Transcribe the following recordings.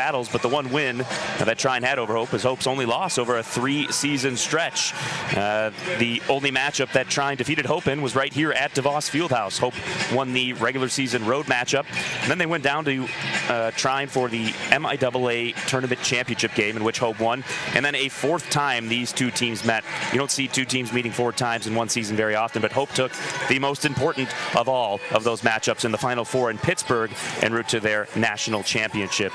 battles, but the one win that Trine had over Hope is Hope's only loss over a 3-season stretch. The only matchup that Trine defeated Hope in was right here at DeVos Fieldhouse. Hope won the regular season road matchup, and then they went down to Trine for the MIAA tournament championship game, in which Hope won, and then a fourth time these two teams met. You don't see two teams meeting 4 times in one season very often, but Hope took the most important of all of those matchups in the Final Four in Pittsburgh en route to their national championship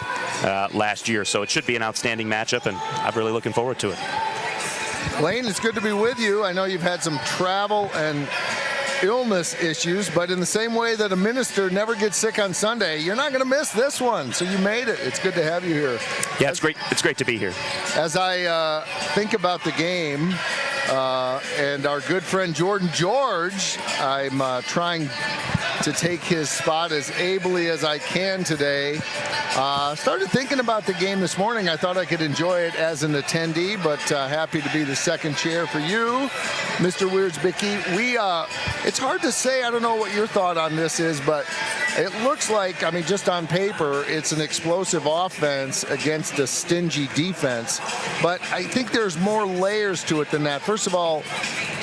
last year. So it should be an outstanding matchup, and I'm really looking forward to it. Lane, it's good to be with you. I know you've had some travel and illness issues, but in the same way that a minister never gets sick on Sunday, you're not going to miss this one. So you made it. It's good to have you here. Yeah, it's great. It's great to be here. As I think about the game and our good friend Jordan George, I'm trying to take his spot as ably as I can today. Started thinking about the game this morning. I thought I could enjoy it as an attendee, but happy to be the second chair for you, Mr. Wiersbicki. It's hard to say. I don't know what your thought on this is, but it looks like, I mean, just on paper, it's an explosive offense against a stingy defense. But I think there's more layers to it than that. First of all,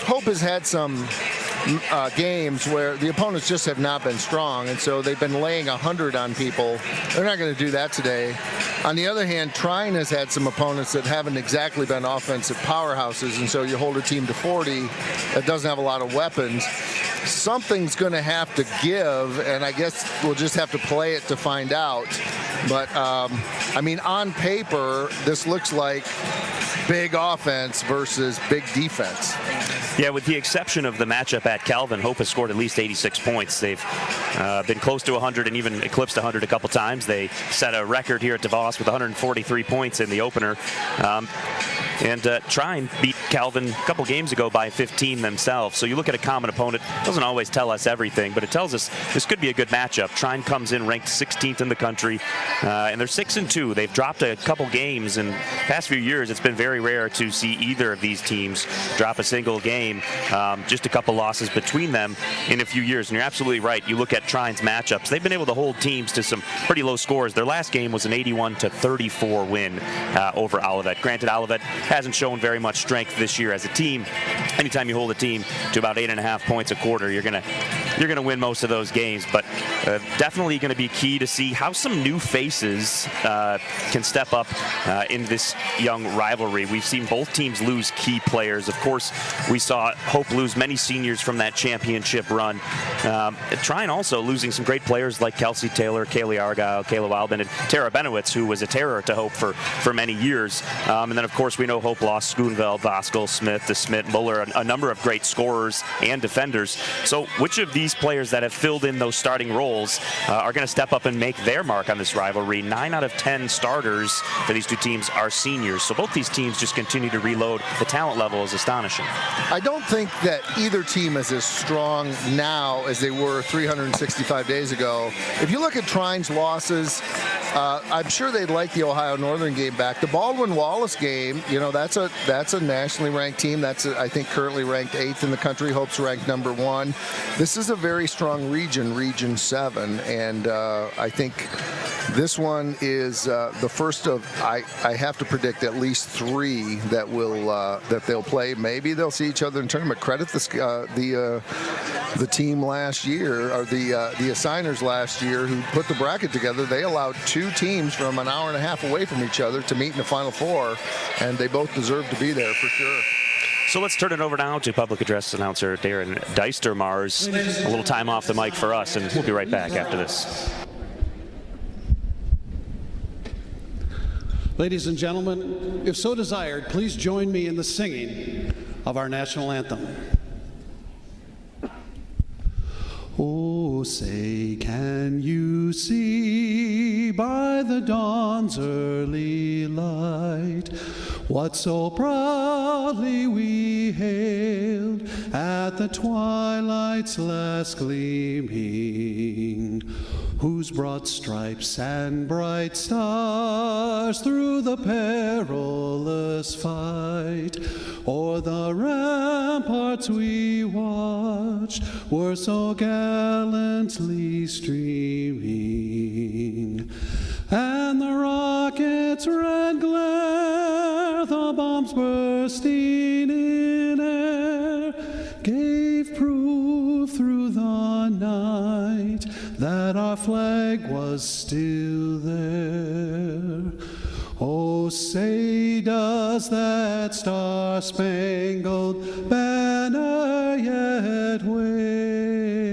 Hope has had some games where the opponents just have not been strong, and so they've been laying 100 on people. They're not going to do that today. On the other hand, Trine has had some opponents that haven't exactly been offensive powerhouses, and so you hold a team to 40 that doesn't have a lot of weapons. Something's going to have to give, and I guess we'll just have to play it to find out. But, I mean, on paper, this looks like big offense versus big defense. Yeah, with the exception of the matchup at Calvin, Hope has scored at least 86 points. They've been close to 100 and even eclipsed 100 a couple times. They set a record here at DeVos with 143 points in the opener. And Trine beat Calvin a couple games ago by 15 themselves. So you look at a common opponent, it doesn't always tell us everything, but it tells us this could be a good matchup. Trine comes in ranked 16th in the country, and they're 6-2. They've dropped a couple games in the past few years. It's been very rare to see either of these teams drop a single game. Just a couple losses between them in a few years. And you're absolutely right. You look at Trine's matchups. They've been able to hold teams to some pretty low scores. Their last game was an 81-34 win over Olivet. Granted, Olivet hasn't shown very much strength this year as a team. Anytime you hold a team to about 8.5 points a quarter, you're gonna win most of those games. But definitely going to be key to see how some new faces can step up in this young rivalry. We've seen both teams lose key players. Of course, we saw Hope lose many seniors from that championship run. Trine also losing some great players like Kelsey Taylor, Kaylee Argyle, Kayla Wildman, and Tara Benowitz, who was a terror to Hope for many years. And then, of course, we know Hope lost Schoonveld, Voskel, Smith, DeSmit, Muller, a number of great scorers and defenders. So which of these players that have filled in those starting roles are going to step up and make their mark on this rivalry? 9 out of 10 starters for these two teams are seniors. So both these teams just continue to reload. The talent level is astonishing. I don't think that either team is as strong now as they were 365 days ago. If you look at Trine's losses, I'm sure they'd like the Ohio Northern game back. The Baldwin-Wallace game, you know, that's a nationally ranked team. That's, I think, currently ranked 8th in the country. Hope's ranked number 1. This is a very strong region, Region 7, and I think this one is the first of, I have to predict, at least 3 that they'll play. Maybe they'll see each other in tournament. Credit the team last year, or the assigners last year, who put the bracket together. They allowed 2 teams from an hour and a half away from each other to meet in the Final Four, and they both deserve to be there for sure. So let's turn it over now to public address announcer Darren Deistermars. A little time off the mic for us, and we'll be right back after this. Ladies and gentlemen, if so desired, please join me in the singing of our national anthem. Oh, say, can you see by the dawn's early light what so proudly we hailed at the twilight's last gleaming, whose broad stripes and bright stars through the perilous fight o'er the ramparts we watched were so gallantly streaming. and the rocket's red glare, the bombs bursting in air, gave proof through the night that our flag was still there. Oh, say does that star-spangled banner yet wave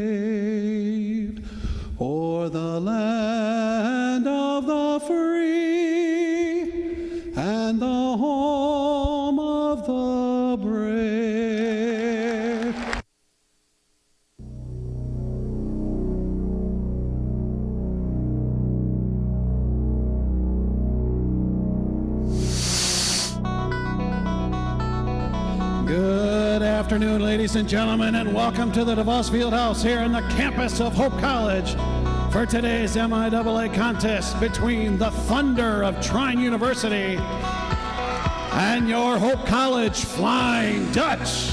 o'er the land of the free and the home of the brave? Good afternoon, ladies and gentlemen, and welcome to the DeVos Fieldhouse here in the campus of Hope College for today's MIAA contest between the Thunder of Trine University and your Hope College Flying Dutch.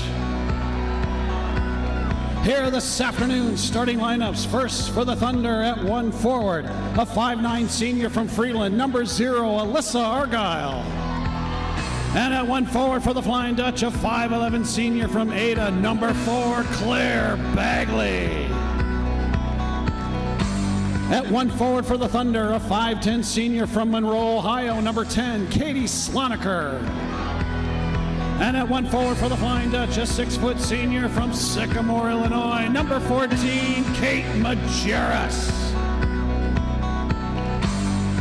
Here this afternoon, starting lineups. First for the Thunder at 1 forward, a 5'9" senior from Freeland, number 0, Alyssa Argyle. And at 1 forward for the Flying Dutch, a 5'11" senior from Ada, number 4, Claire Bagley. At 1 forward for the Thunder, a 5'10" senior from Monroe, Ohio, number 10, Katie Sloniker. And at 1 forward for the Flying Dutch, a 6-foot senior from Sycamore, Illinois, number 14, Kate Majerus.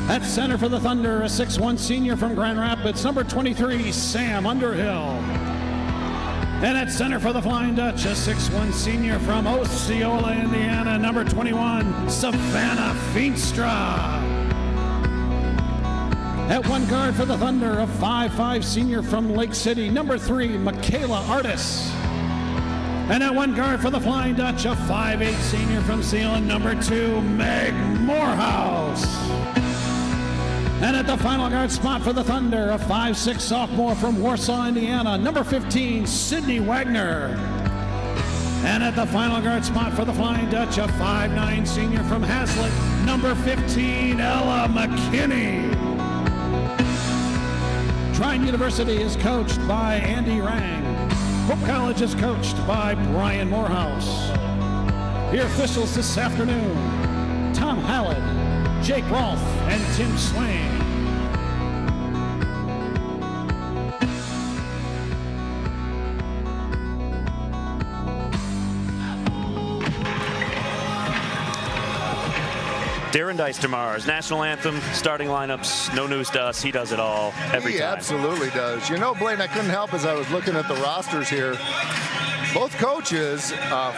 At center for the Thunder, a 6'1" senior from Grand Rapids, number 23, Sam Underhill. And at center for the Flying Dutch, a 6'1" senior from Osceola, Indiana, number 21, Savannah Feenstra. At 1 guard for the Thunder, a 5'5" senior from Lake City, number 3, Michaela Artis. And at 1 guard for the Flying Dutch, a 5'8" senior from Zeeland, number 2, Meg Morehouse. And at the final guard spot for the Thunder, a 5'6" sophomore from Warsaw, Indiana, number 15, Sydney Wagner. And at the final guard spot for the Flying Dutch, a 5'9" senior from Hazlitt, number 15, Ella McKinney. Trine University is coached by Andy Rang. Hope College is coached by Brian Morehouse. Your officials this afternoon, Tom Hallett, Jake Rolfe, and Tim Swain. Darren Deistermars, national anthem, starting lineups, no news to us. He does it all every time. He absolutely does. You know, Blaine, I couldn't help as I was looking at the rosters here. Both coaches,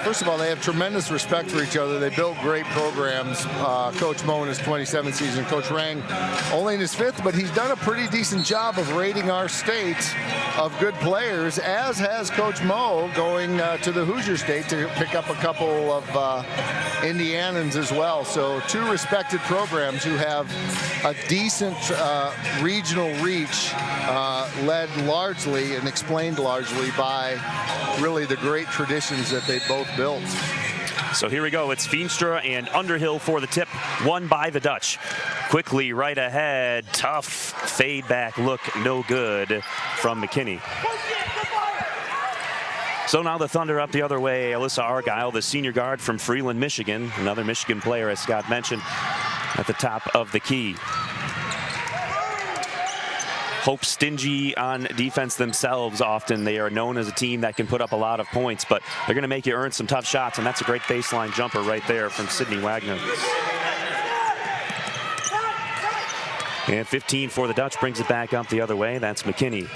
first of all, they have tremendous respect for each other. They build great programs. Coach Moe in his 27th season, Coach Rang only in his 5th, but he's done a pretty decent job of rating our state of good players, as has Coach Moe going to the Hoosier State to pick up a couple of Indianans as well. So 2 respected programs who have a decent regional reach, led largely and explained largely by really the great traditions that they both built. So here we go. It's Feenstra and Underhill for the tip, won by the Dutch. Quickly right ahead, tough fade back look, no good from McKinney. So now the Thunder up the other way. Alyssa Argyle, the senior guard from Freeland, Michigan, another Michigan player, as Scott mentioned, at the top of the key. Hope stingy on defense themselves often. They are known as a team that can put up a lot of points, but they're going to make you earn some tough shots, and that's a great baseline jumper right there from Sydney Wagner. And 15 for the Dutch, brings it back up the other way. That's McKinney.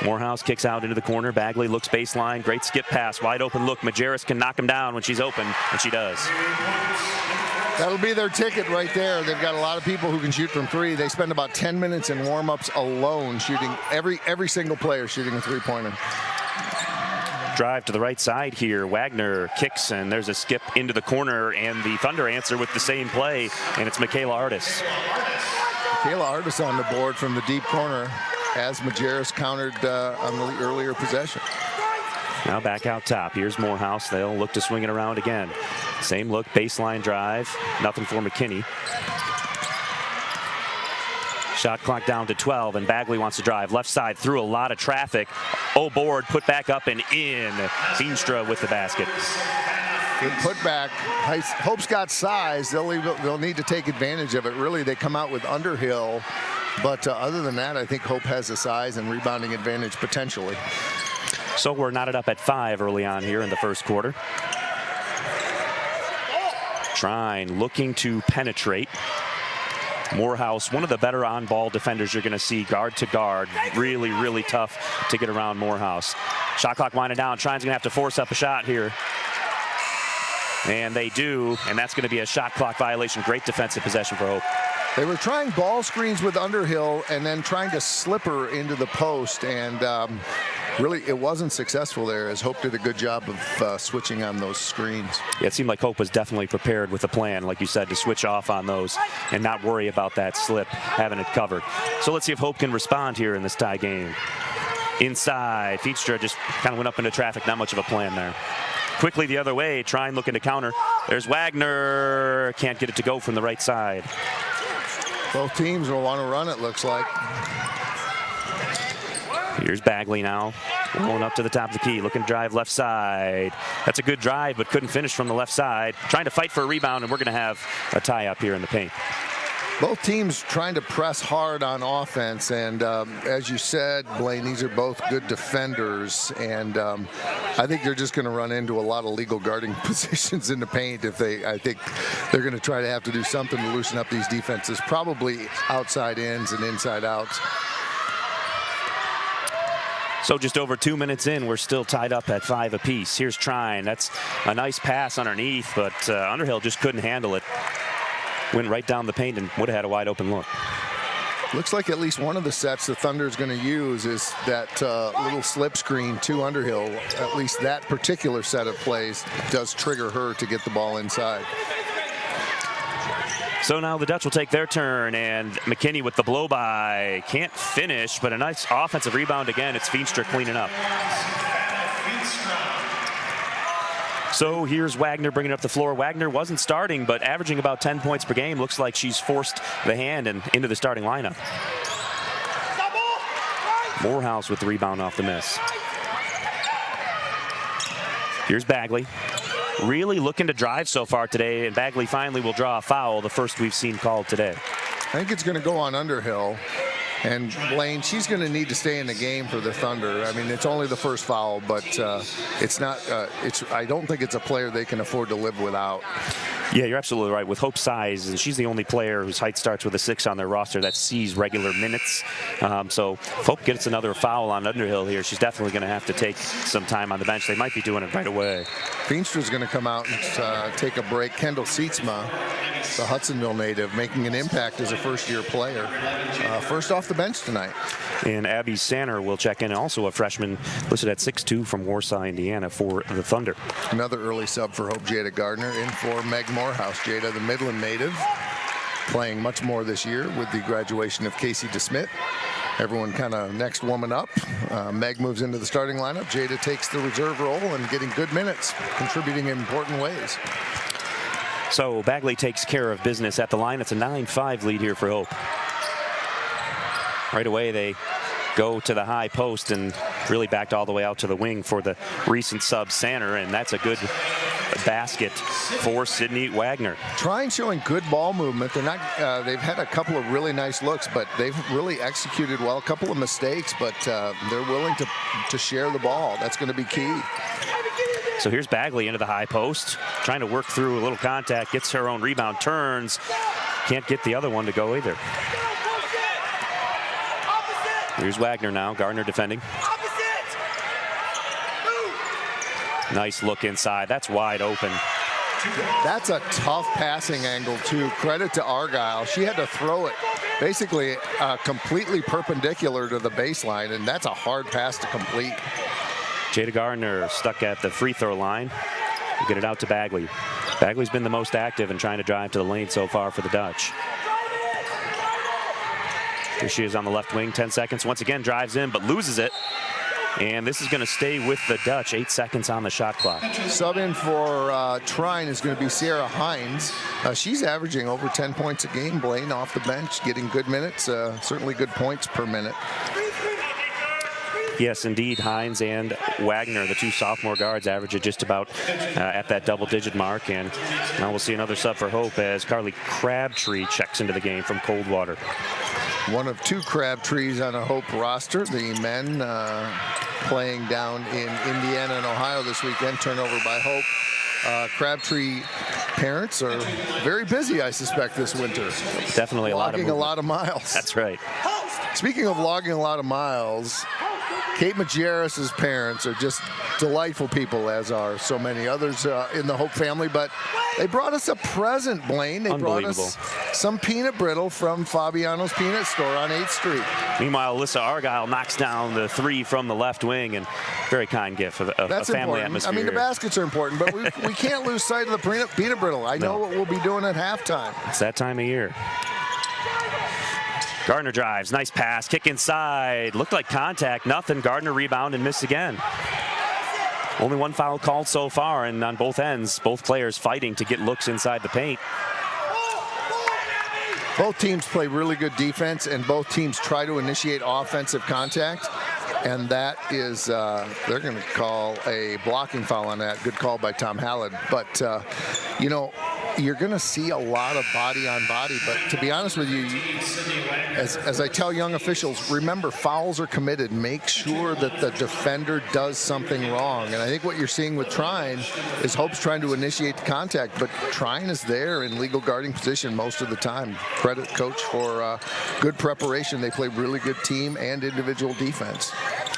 Morehouse kicks out into the corner. Bagley looks baseline. Great skip pass. Wide open look. Majerus can knock him down when she's open, and she does. That'll be their ticket right there. They've got a lot of people who can shoot from 3. They spend about 10 minutes in warm-ups alone shooting, every single player shooting a 3-pointer. Drive to the right side here. Wagner kicks, and there's a skip into the corner, and the Thunder answer with the same play, and it's Michaela Artis. Michaela Artis on the board from the deep corner as Majerus countered on the earlier possession. Now back out top. Here's Morehouse. They'll look to swing it around again. Same look, baseline drive. Nothing for McKinney. Shot clock down to 12, and Bagley wants to drive. Left side through a lot of traffic. Board, put back up and in. Feenstra with the basket. Good putback. Hope's got size. They'll need to take advantage of it. Really, they come out with Underhill. But other than that, I think Hope has the size and rebounding advantage potentially. So we're knotted up at 5 early on here in the first quarter. Trine looking to penetrate. Morehouse, one of the better on-ball defenders you're going to see, guard to guard. Really, really tough to get around Morehouse. Shot clock winding down. Trine's going to have to force up a shot here. And they do, and that's going to be a shot clock violation. Great defensive possession for Hope. They were trying ball screens with Underhill and then trying to slip her into the post, and really it wasn't successful there, as Hope did a good job of switching on those screens. Yeah, it seemed like Hope was definitely prepared with a plan, like you said, to switch off on those and not worry about that slip, having it covered. So let's see if Hope can respond here in this tie game. Inside, Feenstra just kind of went up into traffic, not much of a plan there. Quickly the other way, Trine looking to counter. There's Wagner, can't get it to go from the right side. Both teams will want to run, it looks like. Here's Bagley now, going up to the top of the key, looking to drive left side. That's a good drive, but couldn't finish from the left side. Trying to fight for a rebound, and we're going to have a tie up here in the paint. Both teams trying to press hard on offense, and as you said, Blaine, these are both good defenders, and I think they're just going to run into a lot of legal guarding positions in the paint. I think they're going to try to have to do something to loosen up these defenses, probably outside ins and inside outs. So just over 2 minutes in, we're still tied up at 5 apiece. Here's Trine. That's a nice pass underneath, but Underhill just couldn't handle it. Went right down the paint and would have had a wide open look. Looks like at least one of the sets the Thunder is going to use is that little slip screen to Underhill. At least that particular set of plays does trigger her to get the ball inside. So now the Dutch will take their turn, and McKinney with the blow-by. Can't finish, but a nice offensive rebound again. It's Feenstra cleaning up. So here's Wagner bringing up the floor. Wagner wasn't starting, but averaging about 10 points per game. Looks like she's forced the hand and into the starting lineup. Morehouse with the rebound off the miss. Here's Bagley. Really looking to drive so far today, and Bagley finally will draw a foul, the first we've seen called today. I think it's going to go on Underhill. And Blaine, she's going to need to stay in the game for the Thunder. I mean, it's only the first foul, but it's not. I don't think it's a player they can afford to live without. Yeah, you're absolutely right. With Hope's size, and she's the only player whose height starts with a 6 on their roster that sees regular minutes. So if Hope gets another foul on Underhill here, she's definitely going to have to take some time on the bench. They might be doing it right away. Feenstra's going to come out and take a break. Kendall Sietsma, the Hudsonville native, making an impact as a first-year player. First off the bench tonight. And Abby Sanner will check in, also a freshman listed at 6'2" from Warsaw, Indiana for the Thunder. Another early sub for Hope, Jada Gardner, in for Meg Morehouse. Jada, the Midland native, playing much more this year with the graduation of Casey DeSmit. Everyone kind of next woman up. Meg moves into the starting lineup. Jada takes the reserve role and getting good minutes, contributing in important ways. So Bagley takes care of business at the line. It's a 9-5 lead here for Hope. Right away, they go to the high post and really backed all the way out to the wing for the recent sub Sanner, and that's a good basket for Sydney Wagner. Trine showing good ball movement. They're not. They've had a couple of really nice looks, but they've really executed well. A couple of mistakes, but they're willing to share the ball. That's going to be key. So here's Bagley into the high post, trying to work through a little contact, gets her own rebound, turns, can't get the other one to go either. Here's Wagner now, Gardner defending. Nice look inside, that's wide open. That's a tough passing angle too. Credit to Argyle. She had to throw it basically completely perpendicular to the baseline, and that's a hard pass to complete. Jada Gardner stuck at the free throw line. We'll get it out to Bagley. Bagley's been the most active in trying to drive to the lane so far for the Dutch. Here she is on the left wing, 10 seconds. Once again drives in, but loses it. And this is going to stay with the Dutch. 8 seconds on the shot clock. Sub in for Trine is going to be Sierra Hines. She's averaging over 10 points a game, Blaine, off the bench, getting good minutes, certainly good points per minute. Yes, indeed. Hines and Wagner, the two sophomore guards, average just about at that double-digit mark. And now we'll see another sub for Hope as Carly Crabtree checks into the game from Coldwater. One of two Crabtrees on a Hope roster. The men playing down in Indiana and Ohio this weekend. Turnover by Hope. Crabtree parents are very busy, I suspect, this winter. Definitely logging a lot of miles. That's right. Speaking of logging a lot of miles, Kate Majerus's parents are just delightful people, as are so many others in the Hope family. But they brought us a present, Blaine. They brought us some peanut brittle from Fabiano's Peanut Store on 8th Street. Meanwhile, Alyssa Argyle knocks down the three from the left wing, and very kind gift of a family important. atmosphere. I mean, the baskets are important, but we can't lose sight of the peanut brittle. I know what we'll be doing at halftime. It's that time of year. Gardner drives, nice pass, kick inside, looked like contact, nothing. Gardner rebound and miss again. Only one foul called so far, and on both ends, both players fighting to get looks inside the paint. Both teams play really good defense, and both teams try to initiate offensive contact, and that is, they're going to call a blocking foul on that. Good call by Tom Hallett, but, you know, you're going to see a lot of body on body, but to be honest with you, as I tell young officials, remember, fouls are committed. Make sure that the defender does something wrong. And I think what you're seeing with Trine is Hope's trying to initiate the contact, but Trine is there in legal guarding position most of the time. Credit coach for good preparation. They play really good team and individual defense.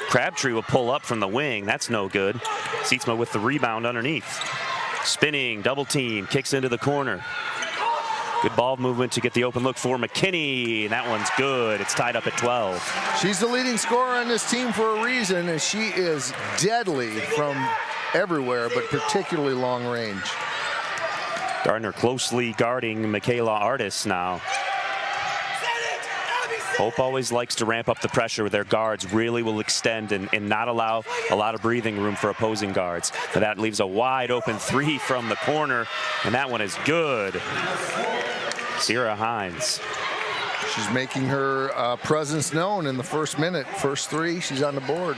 Crabtree will pull up from the wing. That's no good. Sietsma with the rebound underneath. Spinning, double team, kicks into the corner. Good ball movement to get the open look for McKinney. That one's good. It's tied up at 12. She's the leading scorer on this team for a reason, and she is deadly from everywhere, but particularly long range. Gardner closely guarding Michaela Artis now. Hope always likes to ramp up the pressure with their guards, really will extend and not allow a lot of breathing room for opposing guards. So that leaves a wide open three from the corner, and that one is good. Sierra Hines. She's making her presence known in the first minute. First three, she's on the board.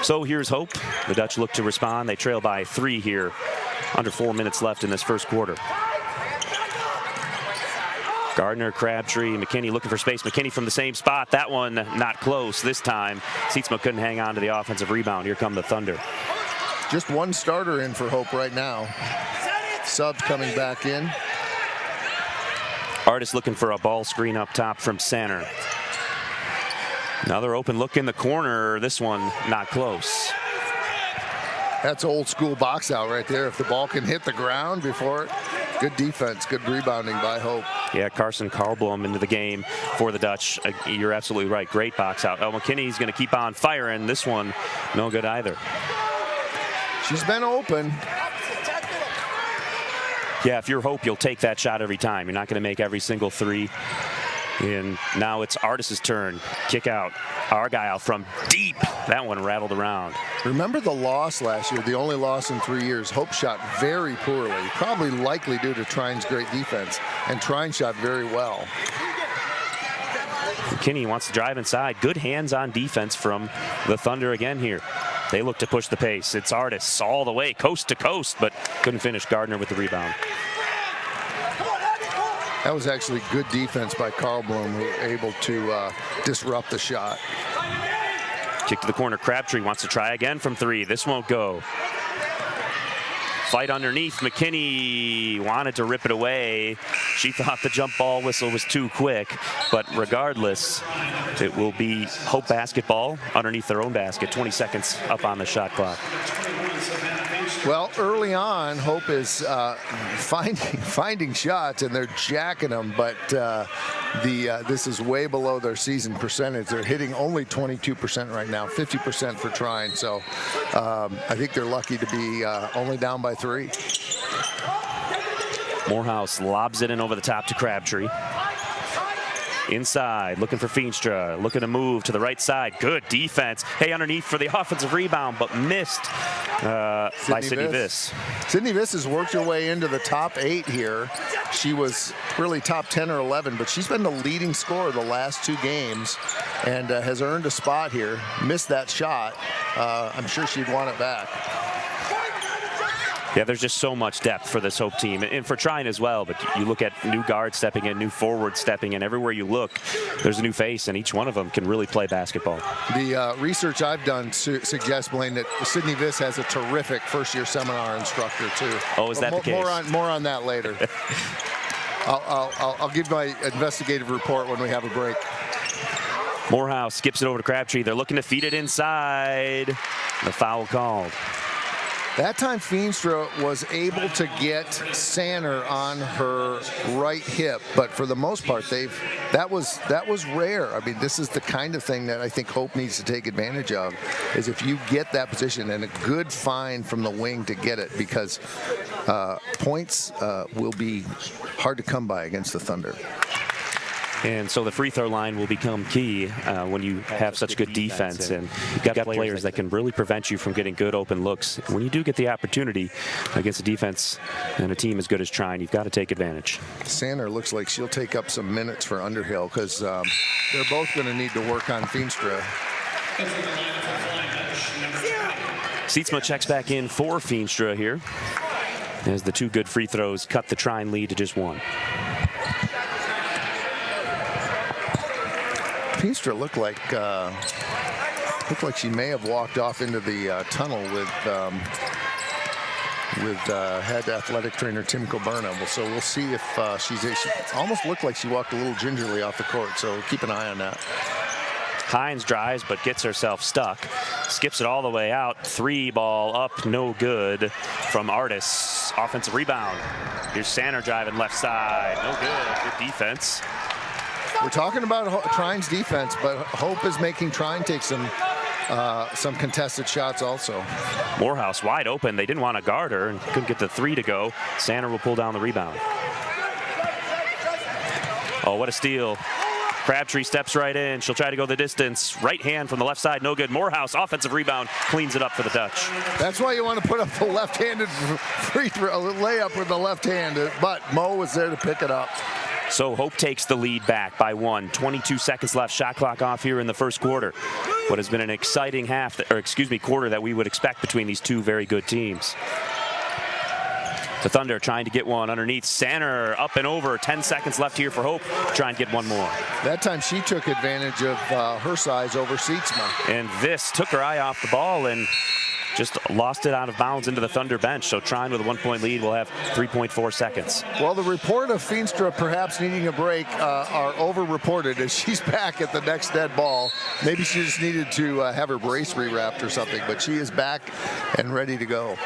So here's Hope. The Dutch look to respond. They trail by 3 here. Under 4 minutes left in this first quarter. Gardner, Crabtree, McKinney looking for space. McKinney from the same spot. That one not close this time. Sietsma couldn't hang on to the offensive rebound. Here come the Thunder. Just one starter in for Hope right now. Subs coming back in. Artis looking for a ball screen up top from center. Another open look in the corner. This one not close. That's old school box out right there. If the ball can hit the ground before it. Good defense, good rebounding by Hope. Yeah, Carson Karlblom into the game for the Dutch. You're absolutely right. Great box out. McKinney's going to keep on firing. This one, no good either. She's been open. Yeah, if you're Hope, you'll take that shot every time. You're not going to make every single three. And now it's Artis' turn. Kick out. Argyle from deep. That one rattled around. Remember the loss last year, the only loss in 3 years. Hope shot very poorly, probably likely due to Trine's great defense. And Trine shot very well. McKinney wants to drive inside. Good hands-on defense from the Thunder again here. They look to push the pace. It's Artis all the way, coast to coast, but couldn't finish. Gardner with the rebound. That was actually good defense by Karlblom, who were able to disrupt the shot. Kick to the corner. Crabtree wants to try again from 3. This won't go. Fight underneath. McKinney wanted to rip it away. She thought the jump ball whistle was too quick, but regardless, it will be Hope basketball underneath their own basket. 20 seconds up on the shot clock. Well, early on, Hope is finding shots, and they're jacking them, but this is way below their season percentage. They're hitting only 22% right now, 50% for Trine. So I think they're lucky to be only down by 3. Morehouse lobs it in over the top to Crabtree. inside, looking for Feenstra, looking to move to the right side. Good defense. Hey, underneath for the offensive rebound, but missed by Sydney Viss. Sydney Viss has worked her way into the top 8 here. She was really top 10 or 11, but she's been the leading scorer the last 2 games and has earned a spot here. Missed that shot. I'm sure she'd want it back. Yeah, there's just so much depth for this Hope team, and for Trine as well. But you look at new guards stepping in, new forwards stepping in. Everywhere you look, there's a new face, and each one of them can really play basketball. The research I've done suggests, Blaine, that Sydney Viss has a terrific first-year seminar instructor, too. Oh, is that the case? More on that later. I'll give my investigative report when we have a break. Morehouse skips it over to Crabtree. They're looking to feed it inside. The foul called. That time Feenstra was able to get Sanner on her right hip, but for the most part, that was rare. I mean, this is the kind of thing that I think Hope needs to take advantage of, is if you get that position and a good find from the wing to get it, because points will be hard to come by against the Thunder. And so the free throw line will become key when you have such good defense, and you've got players that can really prevent you from getting good open looks. When you do get the opportunity against a defense and a team as good as Trine, you've got to take advantage. Sander looks like she'll take up some minutes for Underhill, because they're both going to need to work on Feenstra. Sietsma checks back in for Feenstra here, as the 2 good free throws cut the Trine lead to just 1. Feenstra looked like she may have walked off into the tunnel with head athletic trainer Tim Coburn. So we'll see if she almost looked like she walked a little gingerly off the court. So keep an eye on that. Hines drives but gets herself stuck. Skips it all the way out. 3 ball up, no good from Artis. Offensive rebound. Here's Sanner driving left side. No good. Good defense. We're talking about Trine's defense, but Hope is making Trine take some contested shots also. Morehouse wide open. They didn't want to guard her and couldn't get the 3 to go. Sanner will pull down the rebound. Oh, what a steal. Crabtree steps right in. She'll try to go the distance. Right hand from the left side, no good. Morehouse, offensive rebound, cleans it up for the Dutch. That's why you want to put up the left-handed free throw, layup with the left hand, but Mo was there to pick it up. So Hope takes the lead back by 1. 22 seconds left. Shot clock off here in the first quarter. What has been an exciting quarter that we would expect between these 2 very good teams. The Thunder trying to get one underneath. Sanner up and over. 10 seconds left here for Hope. Try and get one more. That time she took advantage of her size over Sietsma. And Viss took her eye off the ball and just lost it out of bounds into the Thunder bench. So Trine with a 1-point lead will have 3.4 seconds. Well, the report of Feenstra perhaps needing a break are over-reported as she's back at the next dead ball. Maybe she just needed to have her brace rewrapped or something, but she is back and ready to go.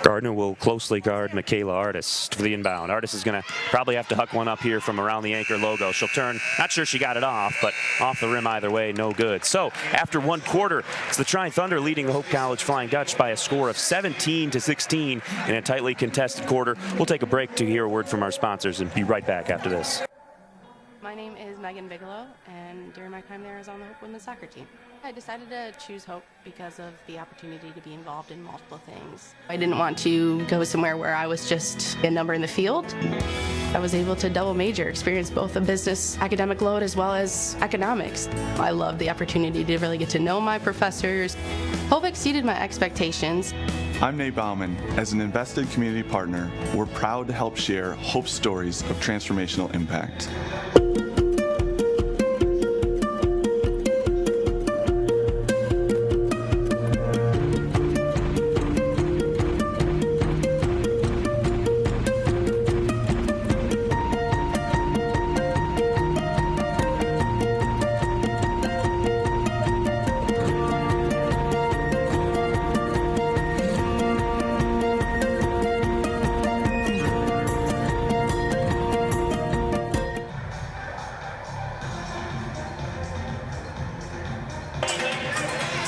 Gardner will closely guard MIAA Artis for the inbound. Artis is going to probably have to huck one up here from around the anchor logo. She'll turn, not sure she got it off, but off the rim either way, no good. So after 1 quarter, it's the Trine Thunder leading the Hope College Flying Dutch by a score of 17-16 in a tightly contested quarter. We'll take a break to hear a word from our sponsors and be right back after this. My name is Megan Bigelow, and during my time there I was on the Hope women's soccer team. I decided to choose Hope because of the opportunity to be involved in multiple things. I didn't want to go somewhere where I was just a number in the field. I was able to double major, experience both a business academic load as well as economics. I loved the opportunity to really get to know my professors. Hope exceeded my expectations. I'm Nate Bauman. As an invested community partner, we're proud to help share Hope's stories of transformational impact.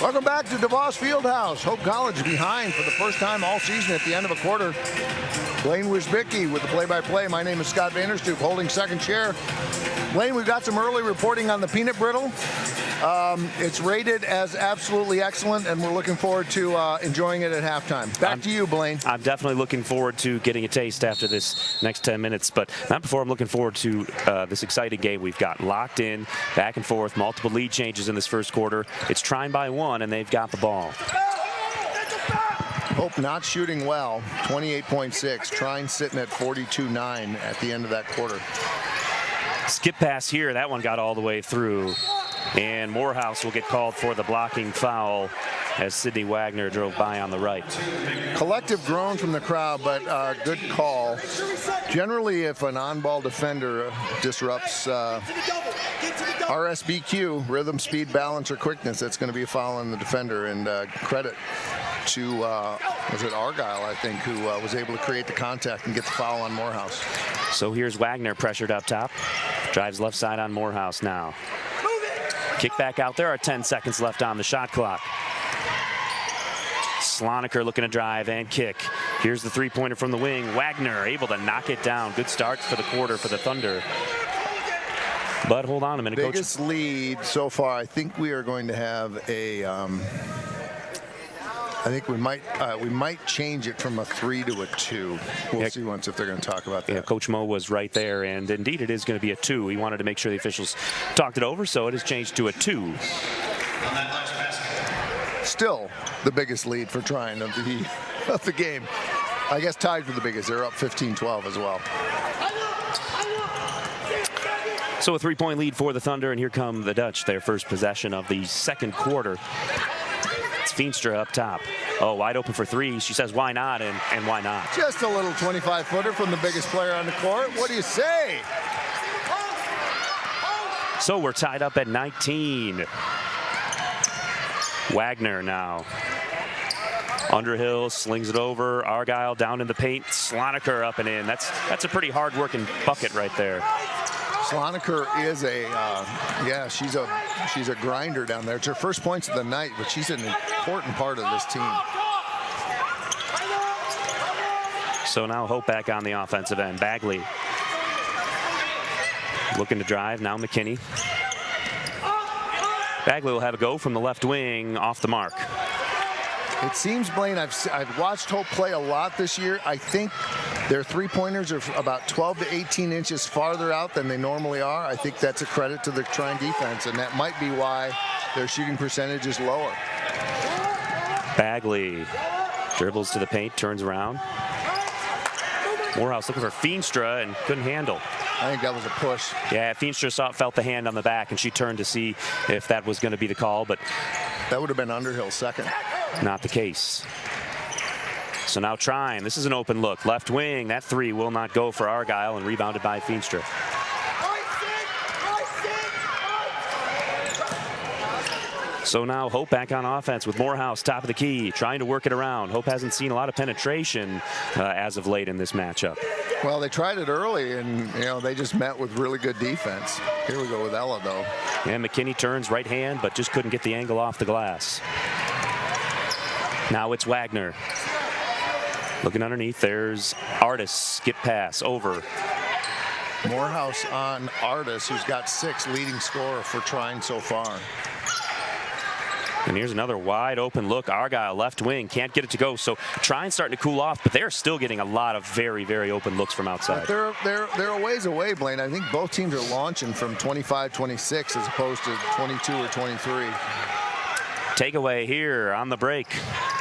Welcome back to DeVos Fieldhouse. Hope College behind for the first time all season at the end of a quarter. Blaine Wisbicki with the play-by-play. My name is Scott Vanderstoop, holding second chair. Blaine, we've got some early reporting on the peanut brittle. It's rated as absolutely excellent, and we're looking forward to enjoying it at halftime. Back to you, Blaine. I'm definitely looking forward to getting a taste after this next 10 minutes, but not before. I'm looking forward to this exciting game we've got. Locked in, back and forth, multiple lead changes in this first quarter. It's Trine by 1, and they've got the ball. Hope not shooting well, 28.6. Trine sitting at 42.9 at the end of that quarter. Skip pass here. That one got all the way through. And Morehouse will get called for the blocking foul as Sydney Wagner drove by on the right. Collective groan from the crowd, but good call. Generally, if an on-ball defender disrupts RSBQ, rhythm, speed, balance, or quickness, that's going to be a foul on the defender. And credit to, was it Argyle, I think, who was able to create the contact and get the foul on Morehouse. So here's Wagner pressured up top. Drives left side on Morehouse now. Kick back out. There are 10 seconds left on the shot clock. Sloniker looking to drive and kick. Here's the three-pointer from the wing. Wagner able to knock it down. Good start for the quarter for the Thunder. But hold on a minute, Coach. Biggest lead so far. I think we are going to have a. I think we might change it from a 3 to a 2. We'll see once if they're going to talk about that. Yeah, Coach Mo was right there, and indeed it is going to be a 2. He wanted to make sure the officials talked it over, so it has changed to a 2. Still the biggest lead for Trine of the game. I guess tied for the biggest. They're up 15-12 as well. So a 3-point lead for the Thunder, and here come the Dutch, their first possession of the second quarter. It's Feenstra up top. Oh, wide open for 3. She says, why not, and why not? Just a little 25-footer from the biggest player on the court. What do you say? So we're tied up at 19. Wagner now. Underhill slings it over. Argyle down in the paint. Sloniker up and in. That's a pretty hard-working bucket right there. Sloniker is she's a grinder down there. It's her first points of the night, but she's an important part of this team. So now Hope back on the offensive end. Bagley looking to drive. Now McKinney. Bagley will have a go from the left wing off the mark. It seems, Blaine, I've watched Hope play a lot this year. I think their three-pointers are about 12 to 18 inches farther out than they normally are. I think that's a credit to the Trine defense, and that might be why their shooting percentage is lower. Bagley dribbles to the paint, turns around. Morehouse looking for Feenstra and couldn't handle. I think that was a push. Yeah, Feenstra felt the hand on the back, and she turned to see if that was going to be the call, but that would have been Underhill's second. Not the case. So now Trine, this is an open look. Left wing, that 3 will not go for Argyle, and rebounded by Feenstra. So now Hope back on offense with Morehouse top of the key, trying to work it around. Hope hasn't seen a lot of penetration as of late in this matchup. Well, they tried it early, and they just met with really good defense. Here we go with Ella, though. And McKinney turns right hand, but just couldn't get the angle off the glass. Now it's Wagner. Looking underneath, there's Artis. Skip pass over. Morehouse on Artis, who's got 6, leading scorer for Trine so far. And here's another wide open look. Argyle left wing, can't get it to go. So Trine's starting to cool off, but they're still getting a lot of very, very open looks from outside. But they're a ways away, Blaine. I think both teams are launching from 25-26 as opposed to 22 or 23. Takeaway here on the break.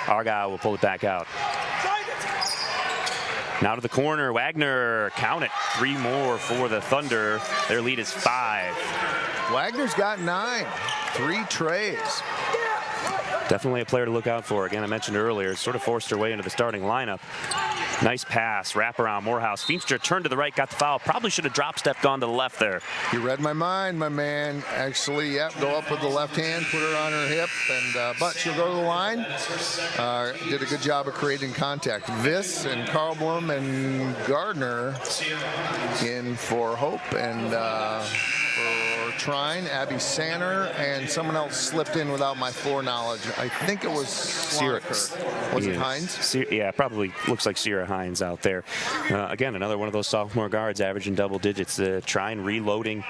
Argyle will pull it back out. Now to the corner. Wagner, count it. 3 more for the Thunder. Their lead is 5. Wagner's got 9. 3 trays. Definitely a player to look out for. Again, I mentioned earlier, sort of forced her way into the starting lineup. Nice pass, wrap around Morehouse. Feenstra turned to the right, got the foul. Probably should have drop stepped gone to the left there. You read my mind, my man. Actually, yep, go up with the left hand, put her on her hip, and but she'll go to the line. Did a good job of creating contact. Viss and Carlblum and Gardner in for Hope, and for Trine, Abby Sanner, and someone else slipped in without my foreknowledge. I think it was Sloniker. Was it Hines? Yeah, probably looks like Sierra Hines out there. Again, another one of those sophomore guards averaging double digits. Trine reloading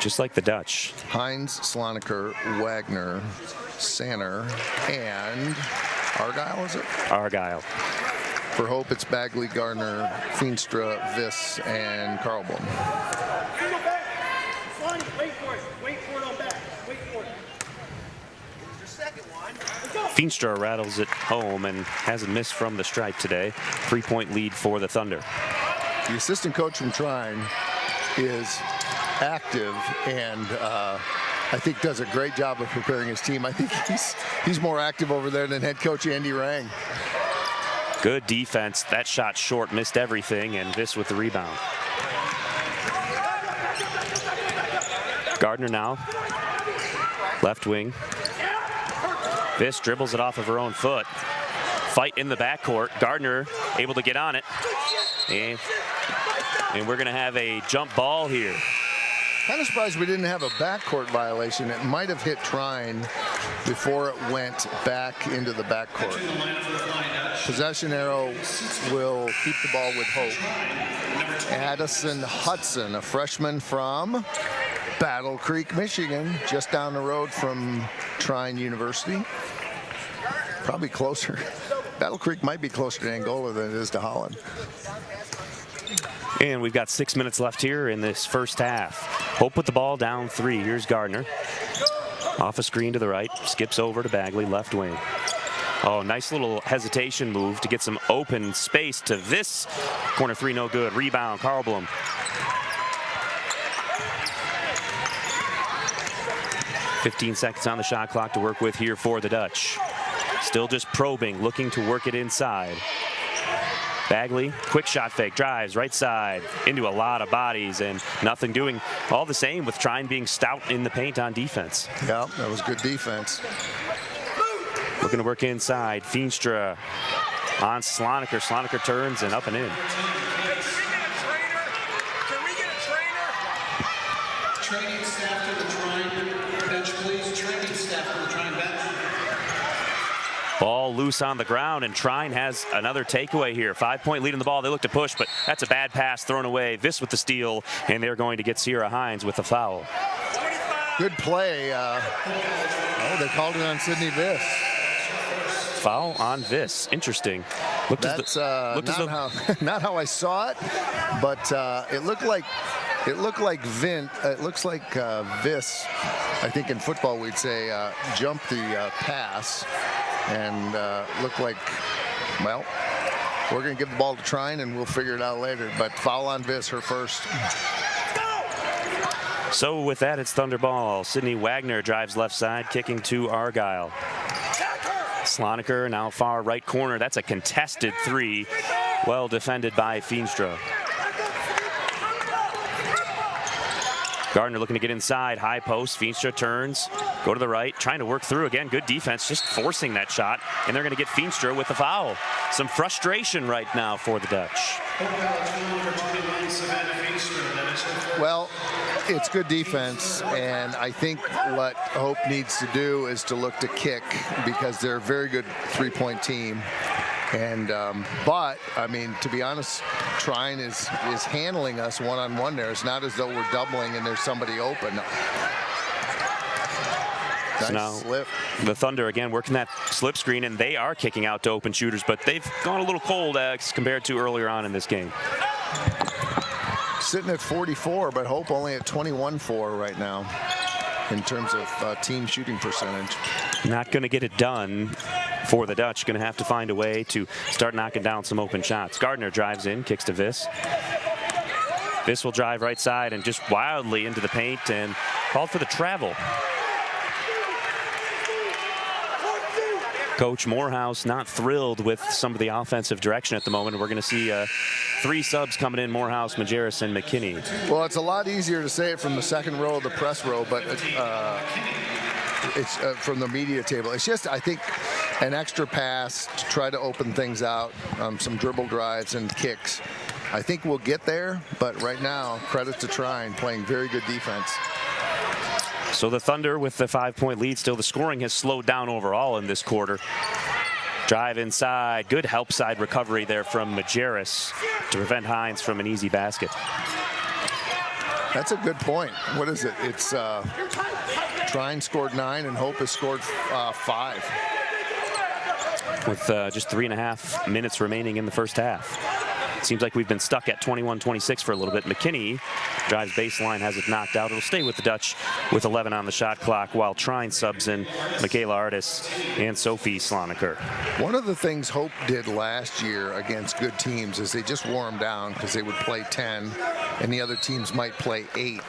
just like the Dutch. Hines, Sloniker, Wagner, Sanner, and Argyle, is it? Argyle. For Hope, it's Bagley, Gardner, Feenstra, Viss, and Carlblom. Feenstra rattles it home and hasn't missed from the stripe today. 3-point lead for the Thunder. The assistant coach from Trine is active and I think does a great job of preparing his team. I think he's more active over there than head coach Andy Rang. Good defense. That shot short, missed everything, and this with the rebound. Gardner now, left wing. This dribbles it off of her own foot. Fight in the backcourt. Gardner able to get on it. And we're going to have a jump ball here. Kind of surprised we didn't have a backcourt violation. It might have hit Trine before it went back into the backcourt. Possession arrow will keep the ball with Hope. Addison Hudson, a freshman from Battle Creek, Michigan, just down the road from Trine University. Probably closer. Battle Creek might be closer to Angola than it is to Holland. And we've got 6 minutes left here in this first half. Hope with the ball down 3. Here's Gardner. Off a screen to the right. Skips over to Bagley, left wing. Oh, nice little hesitation move to get some open space to this. Corner 3, no good. Rebound, Carlblom. "15 seconds on the shot clock to work with here for the Dutch. Still just probing, looking to work it inside. Bagley, quick shot fake, drives right side into a lot of bodies and nothing doing. All the same with Trine being stout in the paint on defense. Yeah, that was good defense. Looking to work inside. Feenstra on Sloniker. Sloniker turns and up and in. Training staff to the Trine bench, please. Training staff to the Trine bench. Ball loose on the ground, and Trine has another takeaway here. 5-point lead in the ball. They look to push, but that's a bad pass thrown away. Viss with the steal, and they're going to get Sierra Hines with the foul. Good play. Oh, they called it on Sydney Viss. Foul on Viss. Interesting. That's not how I saw it, but it looked like Viss. I think in football we'd say jump the pass, and looked like, well, we're going to give the ball to Trine and we'll figure it out later. But foul on Viss, her first. So with that, it's Thunder ball. Sydney Wagner drives left side, kicking to Argyle. Sloniker now far right corner. That's a contested 3. Well defended by Feenstra. Gardner looking to get inside. High post. Feenstra turns. Go to the right. Trying to work through again. Good defense. Just forcing that shot. And they're going to get Feenstra with the foul. Some frustration right now for the Dutch. Well, it's good defense, and I think what Hope needs to do is to look to kick, because they're a very good 3-point team. And but I mean, to be honest, Trine is handling us one-on-one there. It's not as though we're doubling and there's somebody open. Nice so now slip. The Thunder again working that slip screen, and they are kicking out to open shooters, but they've gone a little cold compared to earlier on in this game. Sitting at 44, but Hope only at 21-4 right now in terms of team shooting percentage. Not going to get it done for the Dutch. Going to have to find a way to start knocking down some open shots. Gardner drives in, kicks to Viss. Viss will drive right side and just wildly into the paint and called for the travel. Coach Morehouse not thrilled with some of the offensive direction at the moment. We're going to see 3 subs coming in: Morehouse, Majerus, and McKinney. Well, it's a lot easier to say it from the second row of the press row, but it's from the media table. It's just, I think, an extra pass to try to open things out, some dribble drives and kicks. I think we'll get there, but right now, credit to Trine, playing very good defense. So the Thunder with the 5-point lead. Still, the scoring has slowed down overall in this quarter. Drive inside. Good help side recovery there from Majerus to prevent Hines from an easy basket. That's a good point. What is it? It's Trine scored 9 and Hope has scored 5. With just 3.5 minutes remaining in the first half. Seems like we've been stuck at 21-26 for a little bit. McKinney drives baseline, has it knocked out. It'll stay with the Dutch with 11 on the shot clock, while Trine subs in MIAA Artis and Sophie Sloniker. One of the things Hope did last year against good teams is they just wore them down because they would play 10 and the other teams might play 8.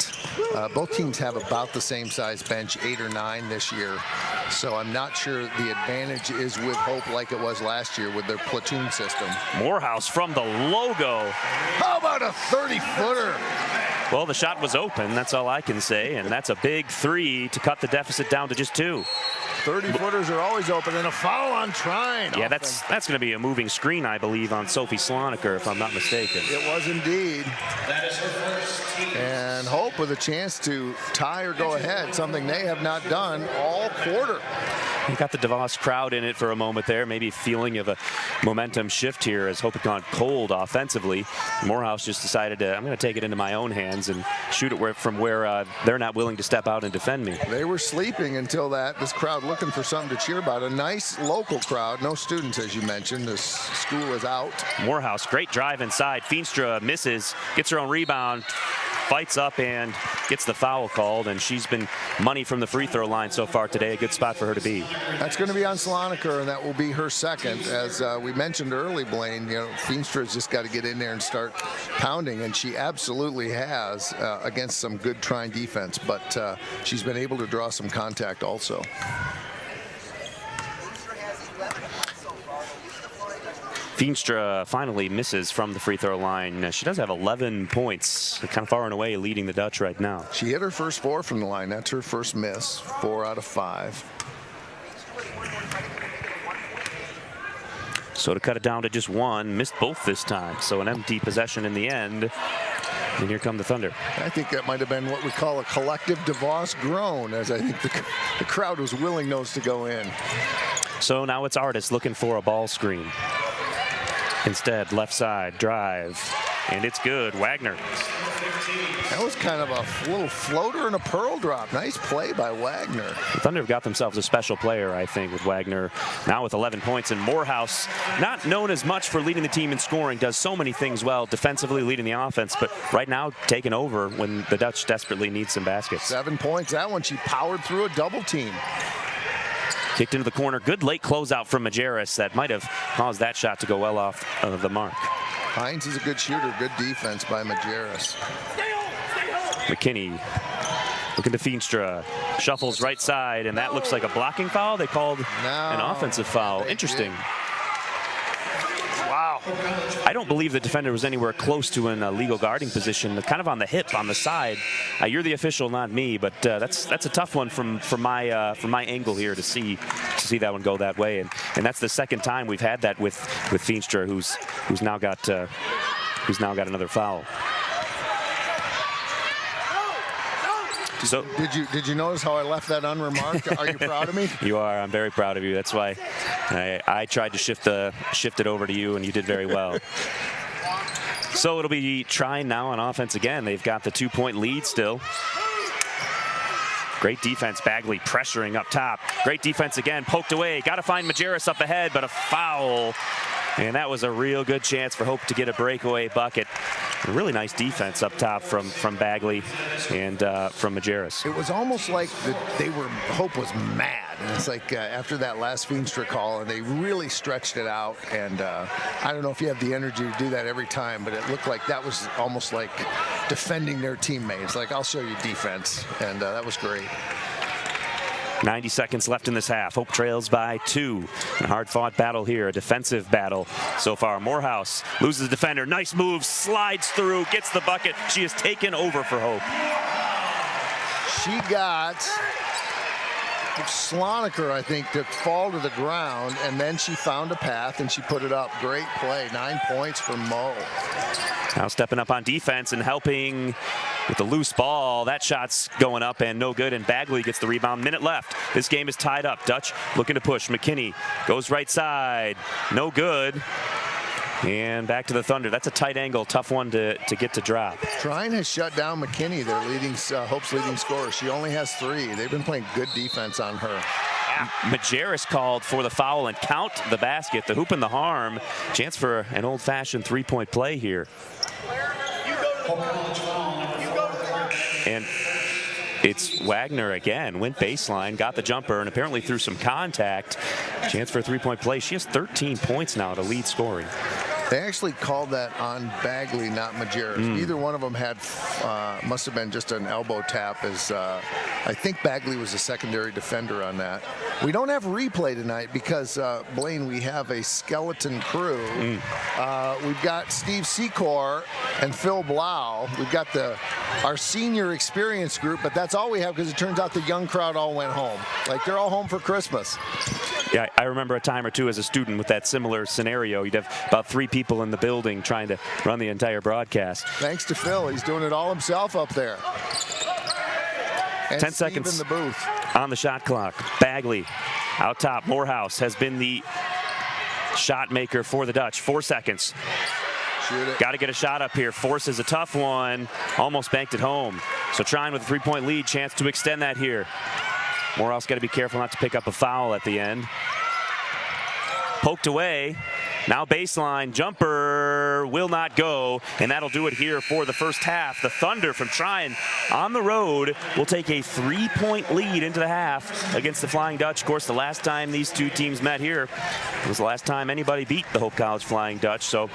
Both teams have about the same size bench, 8 or 9 this year. So I'm not sure the advantage is with Hope like it was last year with their platoon system. Morehouse from the logo. How about a 30-footer? Well, the shot was open, that's all I can say, and that's a big 3 to cut the deficit down to just 2. 30-footers are always open, and a foul on Trine. Yeah, that's going to be a moving screen, I believe, on Sophie Sloniker, if I'm not mistaken. It was indeed. And Hope with a chance to tie or go ahead, something they have not done all quarter. You got the DeVos crowd in it for a moment there, maybe feeling of a momentum shift here as Hope had gone cold offensively. Morehouse just decided I'm going to take it into my own hands and shoot it from where they're not willing to step out and defend me. They were sleeping until this crowd looking for something to cheer about. A nice local crowd, no students as you mentioned. This school is out. Morehouse, great drive inside. Feenstra misses, gets her own rebound, fights up and gets the foul called, and she's been money from the free throw line so far today. A good spot for her to be. That's going to be on Sloniker, and that will be her second. As we mentioned early, Blaine, Feenstra's just got to get in there and start pounding, and she absolutely has against some good Trine defense, but she's been able to draw some contact also. Feenstra finally misses from the free throw line. She does have 11 points, kind of far and away leading the Dutch right now. She hit her first 4 from the line. That's her first miss, 4 out of 5. So to cut it down to just 1, missed both this time. So an empty possession in the end. And here come the Thunder. I think that might have been what we call a collective DeVos groan, as I think the crowd was willing those to go in. So now it's Artis looking for a ball screen. Instead, left side, drive, and it's good. Wagner. That was kind of a little floater and a pearl drop. Nice play by Wagner. The Thunder have got themselves a special player, I think, with Wagner now with 11 points. And Morehouse, not known as much for leading the team in scoring, does so many things well, defensively leading the offense, but right now taking over when the Dutch desperately need some baskets. 7 points. That one, she powered through a double team. Kicked into the corner. Good late closeout from Majerus that might have caused that shot to go well off of the mark. Hines is a good shooter. Good defense by Majerus. McKinney looking to Feenstra. Shuffles right side, and that looks like a blocking foul. They called an offensive foul. Interesting. Wow. I don't believe the defender was anywhere close to an illegal guarding position. Kind of on the hip, on the side. You're the official, not me, but that's a tough one from my angle here to see that one go that way. And that's the second time we've had that with Feenstra, who's now got another foul. So did you notice how I left that unremarked? Are you proud of me? You are. I'm very proud of you. That's why I tried to shift it over to you, and you did very well. So it'll be Trine now on offense again. They've got the 2-point lead still. Great defense. Bagley pressuring up top. Great defense again. Poked away. Got to find Majerus up ahead, but a foul. And that was a real good chance for Hope to get a breakaway bucket. A really nice defense up top from Bagley and from Majerus. It was almost like Hope was mad. And it's like after that last Feenstra call, and they really stretched it out. And I don't know if you have the energy to do that every time, but it looked like that was almost like defending their teammates. Like, I'll show you defense. And that was great. 90 seconds left in this half. Hope trails by 2. A hard-fought battle here, a defensive battle so far. Morehouse loses the defender. Nice move, slides through, gets the bucket. She has taken over for Hope. She got Sloniker, I think, to fall to the ground, and then she found a path and she put it up. Great play. 9 points for Mo. Now stepping up on defense and helping with the loose ball. That shot's going up and no good, and Bagley gets the rebound. Minute left. This game is tied up. Dutch looking to push. McKinney goes right side. No good. And back to the Thunder. That's a tight angle, tough one to get to drop. Trine has shut down McKinney, their leading Hope's leading scorer. She only has 3. They've been playing good defense on her. Majerus called for the foul and count the basket. The hoop and the harm. Chance for an old-fashioned three-point play here. And it's Wagner again. Went baseline, got the jumper, and apparently through some contact. Chance for a three-point play. She has 13 points now to lead scoring. They actually called that on Bagley, not Majerus. Neither one of them had, must have been just an elbow tap, as I think Bagley was a secondary defender on that. We don't have replay tonight because, Blaine, we have a skeleton crew. We've got Steve Secor and Phil Blau. We've got our senior experience group, but that's all we have because it turns out the young crowd all went home. Like, they're all home for Christmas. Yeah, I remember a time or two as a student with that similar scenario. You'd have about 3 people in the building trying to run the entire broadcast. Thanks to Phil. He's doing it all himself up there. And 10 Steve seconds in the booth on the shot clock. Bagley out top. Morehouse has been the shot maker for the Dutch. 4 seconds. Shoot it. Got to get a shot up here. Forces a tough one. Almost banked it home. So Trine with a 3-point lead. Chance to extend that here. Morehouse got to be careful not to pick up a foul at the end. Poked away. Now baseline, jumper will not go, and that'll do it here for the first half. The Thunder from Trine on the road will take a 3-point lead into the half against the Flying Dutch. Of course, the last time these two teams met here was the last time anybody beat the Hope College Flying Dutch. So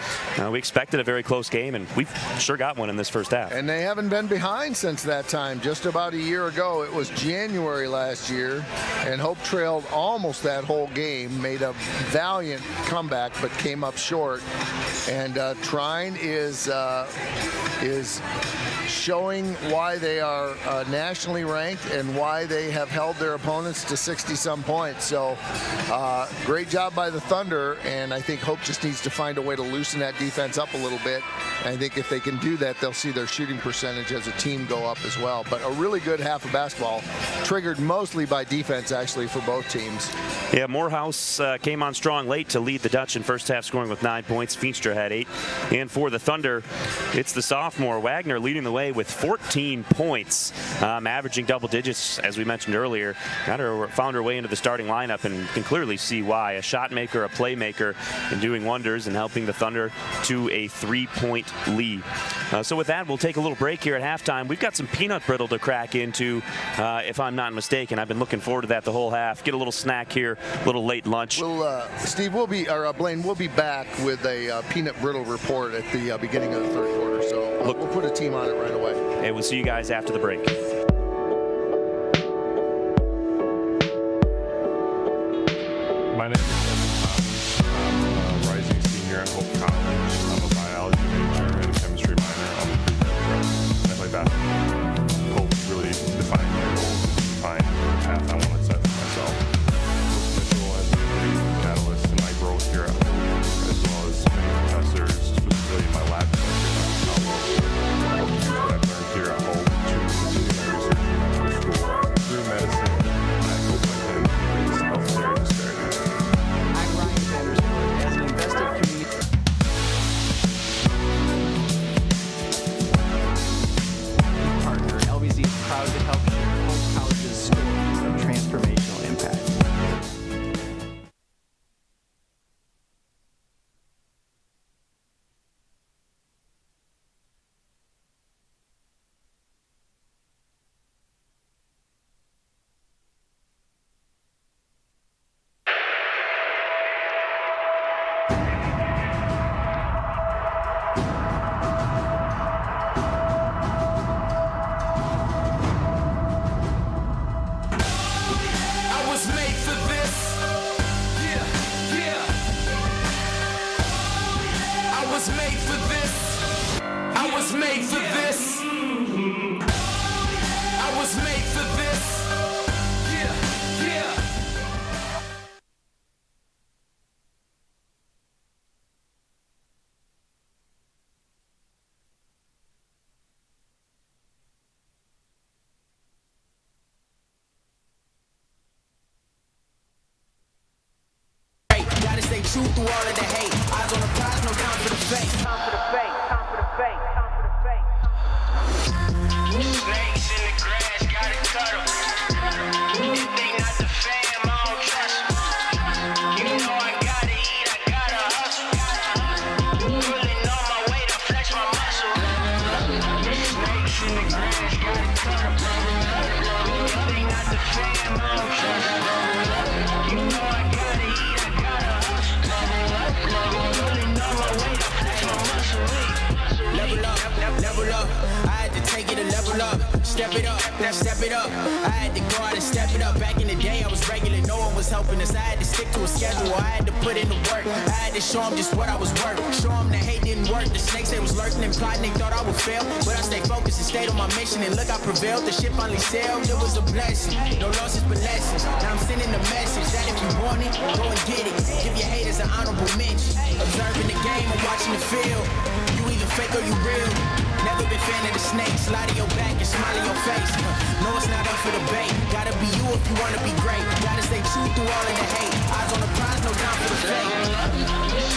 we expected a very close game, and we've sure got one in this first half. And they haven't been behind since that time. Just about a year ago, it was January last year, and Hope trailed almost that whole game, made a valiant comeback, but came up short. And Trine is showing why they are nationally ranked and why they have held their opponents to 60-some points. So great job by the Thunder, and I think Hope just needs to find a way to loosen that defense up a little bit. And I think if they can do that, they'll see their shooting percentage as a team go up as well. But a really good half of basketball, triggered mostly by defense, actually, for both teams. Yeah, Morehouse came on strong late to lead the Dutch in first half, scoring with 9 points. Feenstra had 8. And for the Thunder, it's the sophomore Wagner leading the way with 14 points, averaging double digits, as we mentioned earlier. Found her way into the starting lineup, and can clearly see why. A shot maker, a playmaker, and doing wonders and helping the Thunder to a 3-point lead. So with that, we'll take a little break here at halftime. We've got some peanut brittle to crack into, if I'm not mistaken. I've been looking forward to that the whole half. Get a little snack here, a little late lunch. Steve, Blaine, we'll be back with a peanut brittle report at the beginning of the third quarter. So we'll put a team on it right away. And we'll see you guys after the break. My name is Kevin Thomas. I'm a rising senior at Hope College. I'm a biology major and a chemistry minor. I'm a Pregame. I play basketball. Hope really defined my goals and defined the path I want to set for myself. Coach Mitchell has been a big catalyst in my growth here at Hope, as well as many professors, specifically my lab professor, Dr. Powell, helped use what I've learned here at Hope to continue my truth through all of the hate. Eyes on the prize, no time for the fake. Time for the fake, time for the fake, time for the fake. Snakes in the grass, gotta cut them. If they not the fam, I don't trust them. You know I gotta eat, I gotta hustle. Pulling on my weight, I flex my muscle. Snakes in the grass, gotta cut them. If they not the fam, I don't trust them. You know I gotta eat, I gotta hustle. Pulling on my weight, I flex my muscle. Level up, level up. I had to take it a level up. Step it up, now step it up. I had to go out and step it up. Back in the day, I was regular, no one was helping us. I had to stick to a schedule, I had to put in the work. I had to show them just what I was worth. Show them the hate didn't work. The snakes, they was lurking and plotting, they thought I would fail. But I stayed focused and stayed on my mission. And look, I prevailed. The ship finally sailed, it was a blessing. No losses but lessons. Now I'm sending the message that if you want it, go and get it. Give your haters an honorable mention. Observing the game, I'm watching the field. You either fake or you real. Never been fan of the snakes. Lie to your back and smile in your face. No, it's not up for debate. Gotta be you if you wanna be great. Gotta stay true through all of the hate. Eyes on the prize, no time for the fake.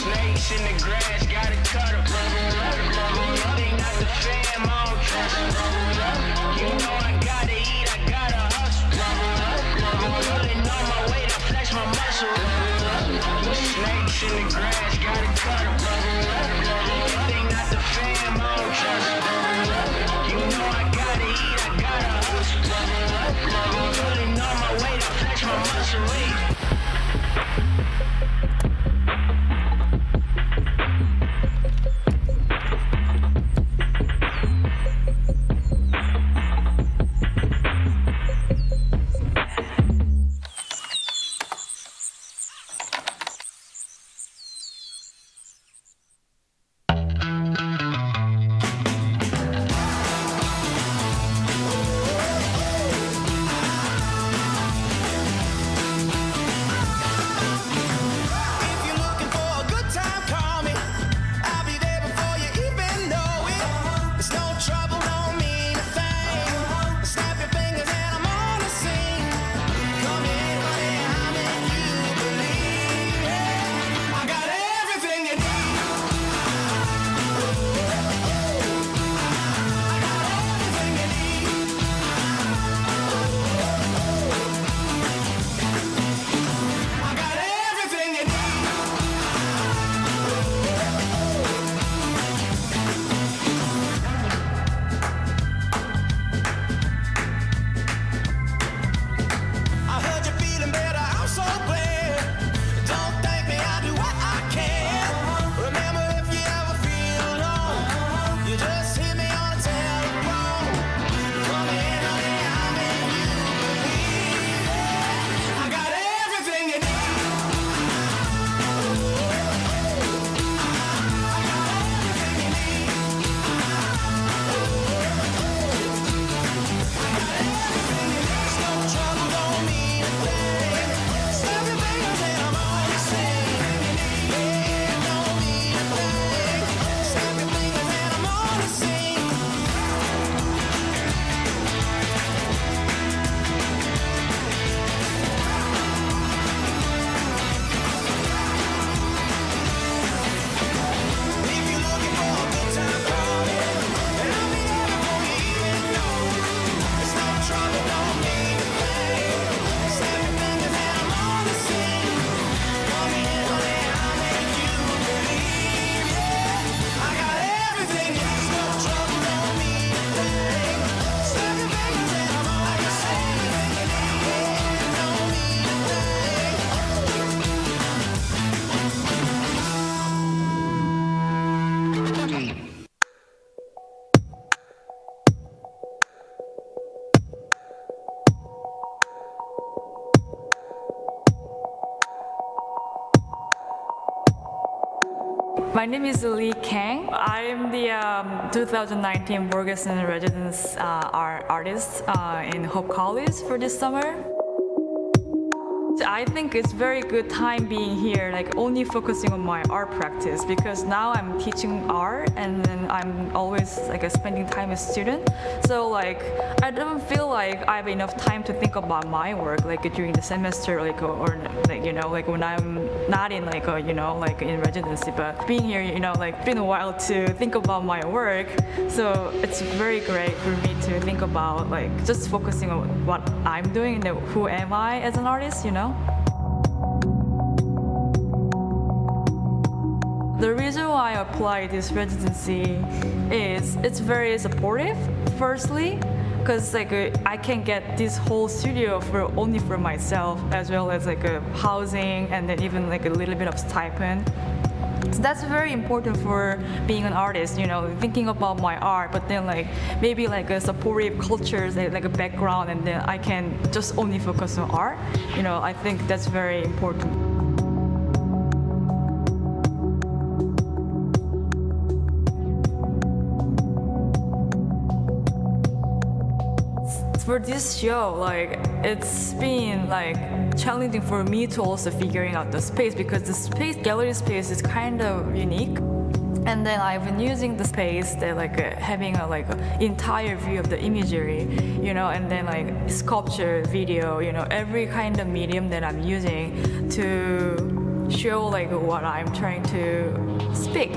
Snakes in the grass, gotta cut them. They not the fam, I don't trust them. You know I gotta eat, I gotta hustle. Pulling on my weight, I flex my muscle. Snakes in the grass, gotta cut them. They not the fam, I don't trust them. You know I gotta eat, I gotta hustle. Pulling on my weight, I flex my muscle. My name is Lee Kang. I am the 2019 Ferguson Residence Artist in Hope College for this summer. I think it's very good time being here, like only focusing on my art practice, because now I'm teaching art and then I'm always like spending time with students. So like I don't feel like I have enough time to think about my work like during the semester, or like like when I'm not in like in residency. But being here, like been a while to think about my work. So it's very great for me to think about like just focusing on what I'm doing and who am I as an artist, The reason why I applied this residency is it's very supportive, firstly, because like I can get this whole studio only for myself, as well as like a housing and then even like a little bit of stipend. So that's very important for being an artist, thinking about my art, but then like maybe like a supportive cultures, like a background, and then I can just only focus on art. I think that's very important. For this show, like it's been like challenging for me to also figuring out the space, because the gallery space is kind of unique. And then I've been using the space that like having a entire view of the imagery, and then like sculpture, video, every kind of medium that I'm using to show like what I'm trying to speak.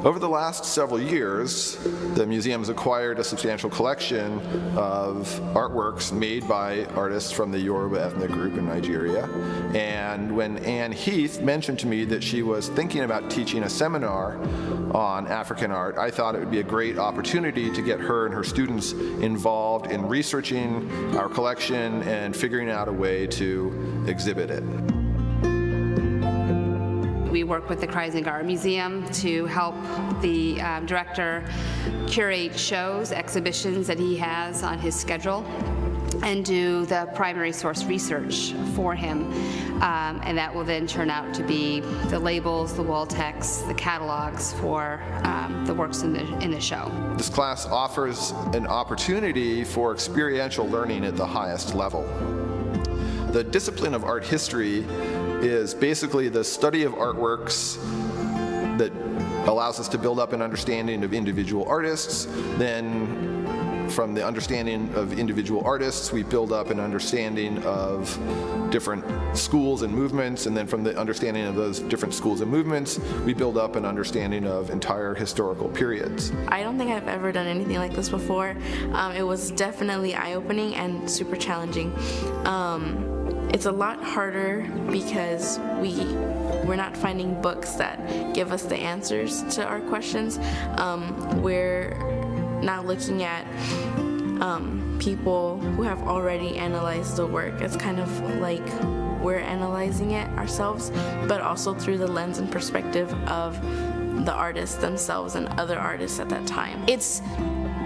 Over the last several years, the museum has acquired a substantial collection of artworks made by artists from the Yoruba ethnic group in Nigeria. And when Anne Heath mentioned to me that she was thinking about teaching a seminar on African art, I thought it would be a great opportunity to get her and her students involved in researching our collection and figuring out a way to exhibit it. We work with the Kreising Art Museum to help the director curate shows, exhibitions that he has on his schedule, and do the primary source research for him. And that will then turn out to be the labels, the wall texts, the catalogs for the works in the show. This class offers an opportunity for experiential learning at the highest level. The discipline of art history is basically the study of artworks that allows us to build up an understanding of individual artists. Then from the understanding of individual artists, we build up an understanding of different schools and movements, and then from the understanding of those different schools and movements, we build up an understanding of entire historical periods. I don't think I've ever done anything like this before. It was definitely eye-opening and super challenging. It's a lot harder because we're not finding books that give us the answers to our questions. We're not looking at people who have already analyzed the work. It's kind of like we're analyzing it ourselves, but also through the lens and perspective of the artists themselves and other artists at that time. It's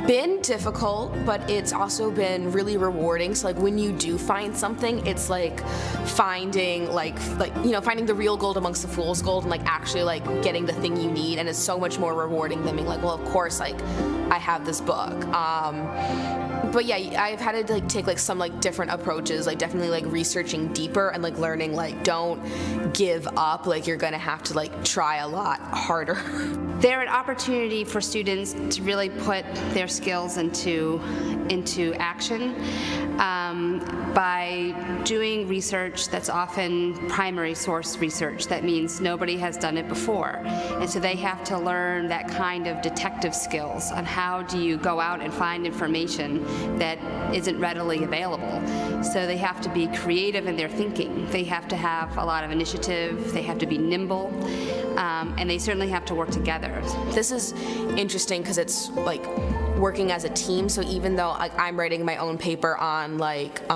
been difficult, but it's also been really rewarding. So like when you do find something, it's like finding finding the real gold amongst the fool's gold, and like actually like getting the thing you need. And it's so much more rewarding than being like, well, of course, like I have this book. But yeah, I've had to like take like some like different approaches, like definitely like researching deeper and like learning like don't give up, like you're gonna have to like try a lot harder. They're an opportunity for students to really put their skills into action. by doing research that's often primary source research. That means nobody has done it before. And so they have to learn that kind of detective skills on how do you go out and find information that isn't readily available. So they have to be creative in their thinking. They have to have a lot of initiative. They have to be nimble. And they certainly have to work together. This is interesting because it's like working as a team. So even though I'm writing my own paper on like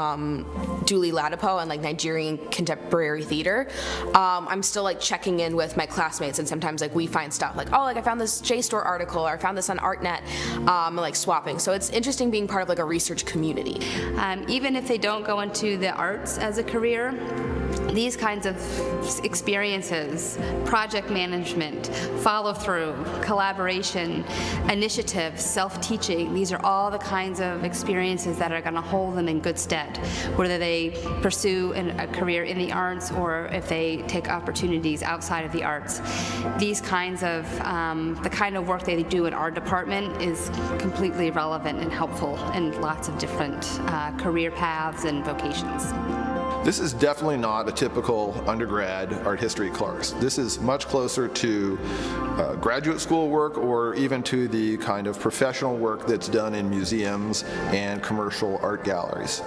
Julie Ladipo and like Nigerian contemporary theater, I'm still like checking in with my classmates, and sometimes like we find stuff like, oh, like I found this JSTOR article, or I found this on ArtNet, and like swapping. So it's interesting being part of like a research community. Even if they don't go into the arts as a career, these kinds of experiences, project management, follow-through, collaboration, initiative, self-teaching, these are all the kinds of experiences that are going to hold them in good stead, whether they pursue a career in the arts or if they take opportunities outside of the arts. These kinds of, the kind of work they do in our department is completely relevant and helpful in lots of different career paths and vocations. This is definitely not a typical undergrad art history course. This is much closer to graduate school work, or even to the kind of professional work that's done in museums and commercial art galleries.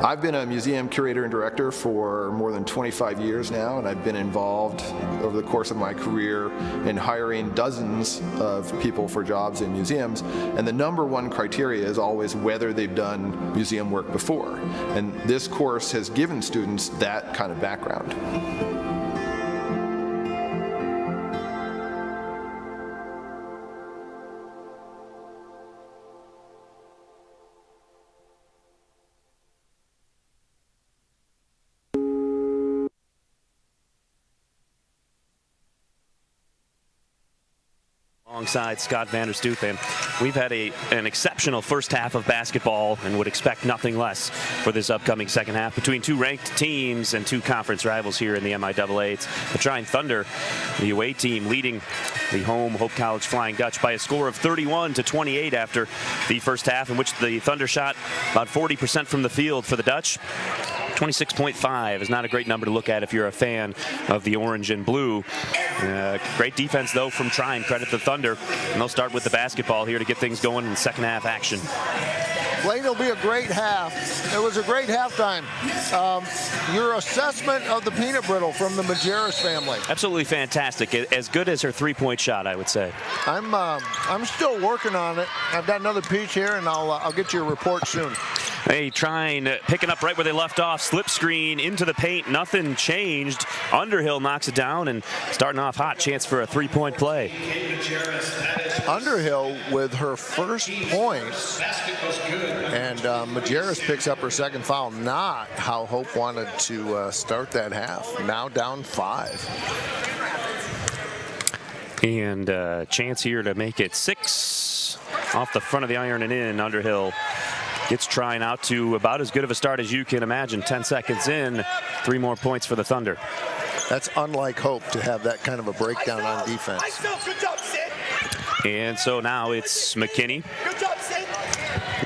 I've been a museum curator and director for more than 25 years now, and I've been involved over the course of my career in hiring dozens of people for jobs in museums, and the number one criteria is always whether they've done museum work before. And this course has given students that kind of background. Alongside Scott Vanderstoep, and we've had an exceptional first half of basketball and would expect nothing less for this upcoming second half between two ranked teams and two conference rivals here in the MIAA. It's the Trine Thunder, the away team, leading the home Hope College Flying Dutch by a score of 31-28 after the first half, in which the Thunder shot about 40% from the field for the Dutch. 26.5 is not a great number to look at if you're a fan of the orange and blue. Great defense, though, from Trine. Credit the Thunder. And they'll start with the basketball here to get things going in second half action. Blaine, it'll be a great half. It was a great halftime. Your assessment of the peanut brittle from the Majerus family? Absolutely fantastic. As good as her three-point shot, I would say. I'm still working on it. I've got another piece here, and I'll get you a report soon. Hey, Trine picking up right where they left off. Slip screen into the paint. Nothing changed. Underhill knocks it down, and starting off hot. Chance for a three-point play. Underhill with her first points, and Majerus picks up her second foul. Not how Hope wanted to start that half. Now down 5. And chance here to make it 6 off the front of the iron and in. Underhill gets Trine out to about as good of a start as you can imagine. 10 seconds in, 3 more points for the Thunder. That's unlike Hope to have that kind of a breakdown on defense. And so now it's McKinney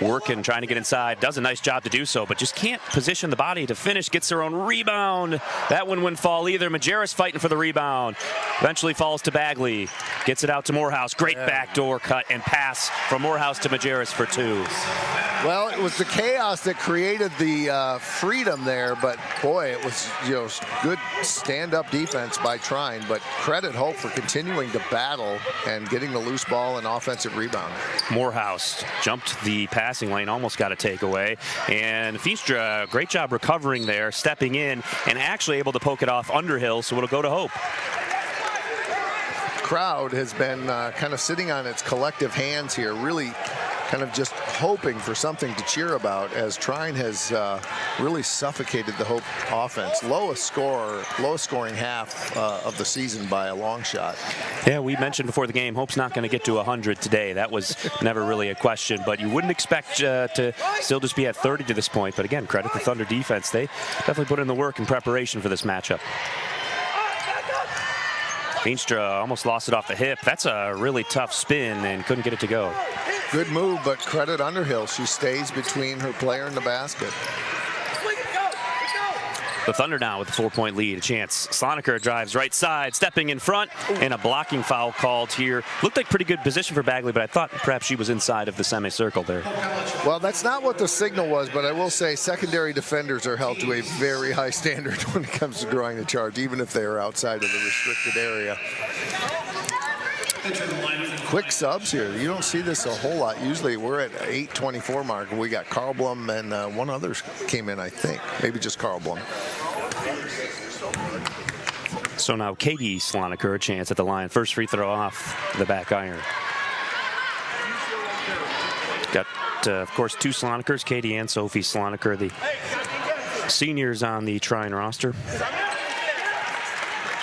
working, trying to get inside. Does a nice job to do so, but just can't position the body to finish. Gets her own rebound. That one wouldn't fall either. Majerus fighting for the rebound. Eventually falls to Bagley. Gets it out to Morehouse. Great backdoor cut and pass from Morehouse to Majerus for 2. Well, it was the chaos that created the freedom there, but boy, it was good stand-up defense by Trine. But credit Hope for continuing to battle and getting the loose ball and offensive rebound. Morehouse jumped the passing lane, almost got a takeaway, and Feenstra, great job recovering there, stepping in, and actually able to poke it off Underhill, so it'll go to Hope. Crowd has been kind of sitting on its collective hands here, really kind of just hoping for something to cheer about, as Trine has really suffocated the Hope offense. Lowest scoring half of the season by a long shot. Yeah, we mentioned before the game, Hope's not going to get to 100 today. That was never really a question, but you wouldn't expect to still just be at 30 to this point. But again, credit the Thunder defense. They definitely put in the work in preparation for this matchup. Feenstra almost lost it off the hip. That's a really tough spin and couldn't get it to go. Good move, but credit Underhill. She stays between her player and the basket. The Thunder now with a 4-point lead. A chance. Slonaker drives right side, stepping in front, and a blocking foul called here. Looked like pretty good position for Bagley, but I thought perhaps she was inside of the semicircle there. Well, that's not what the signal was, but I will say secondary defenders are held to a very high standard when it comes to drawing the charge, even if they are outside of the restricted area. Quick subs here. You don't see this a whole lot. Usually we're at 8:24 mark, and we got Carl Blum and one other came in, I think. Maybe just Carl Blum. So now Katie Slonaker a chance at the line. First free throw off the back iron. Got, of course, two Slonakers, Katie and Sophie Slonaker, the seniors on the Trine roster.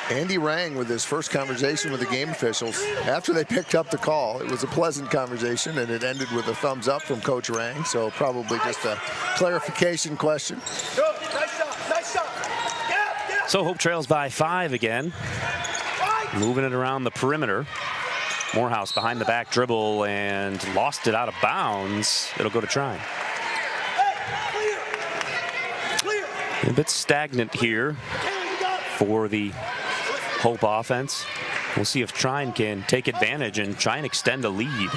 Andy Rang with his first conversation with the game officials after they picked up the call. It was a pleasant conversation, and it ended with a thumbs up from Coach Rang, so probably just a clarification question. So Hope trails by 5 again. Moving it around the perimeter. Morehouse behind the back dribble and lost it out of bounds. It'll go to Trine. A bit stagnant here for the Hope offense. We'll see if Trine can take advantage and try and extend a lead.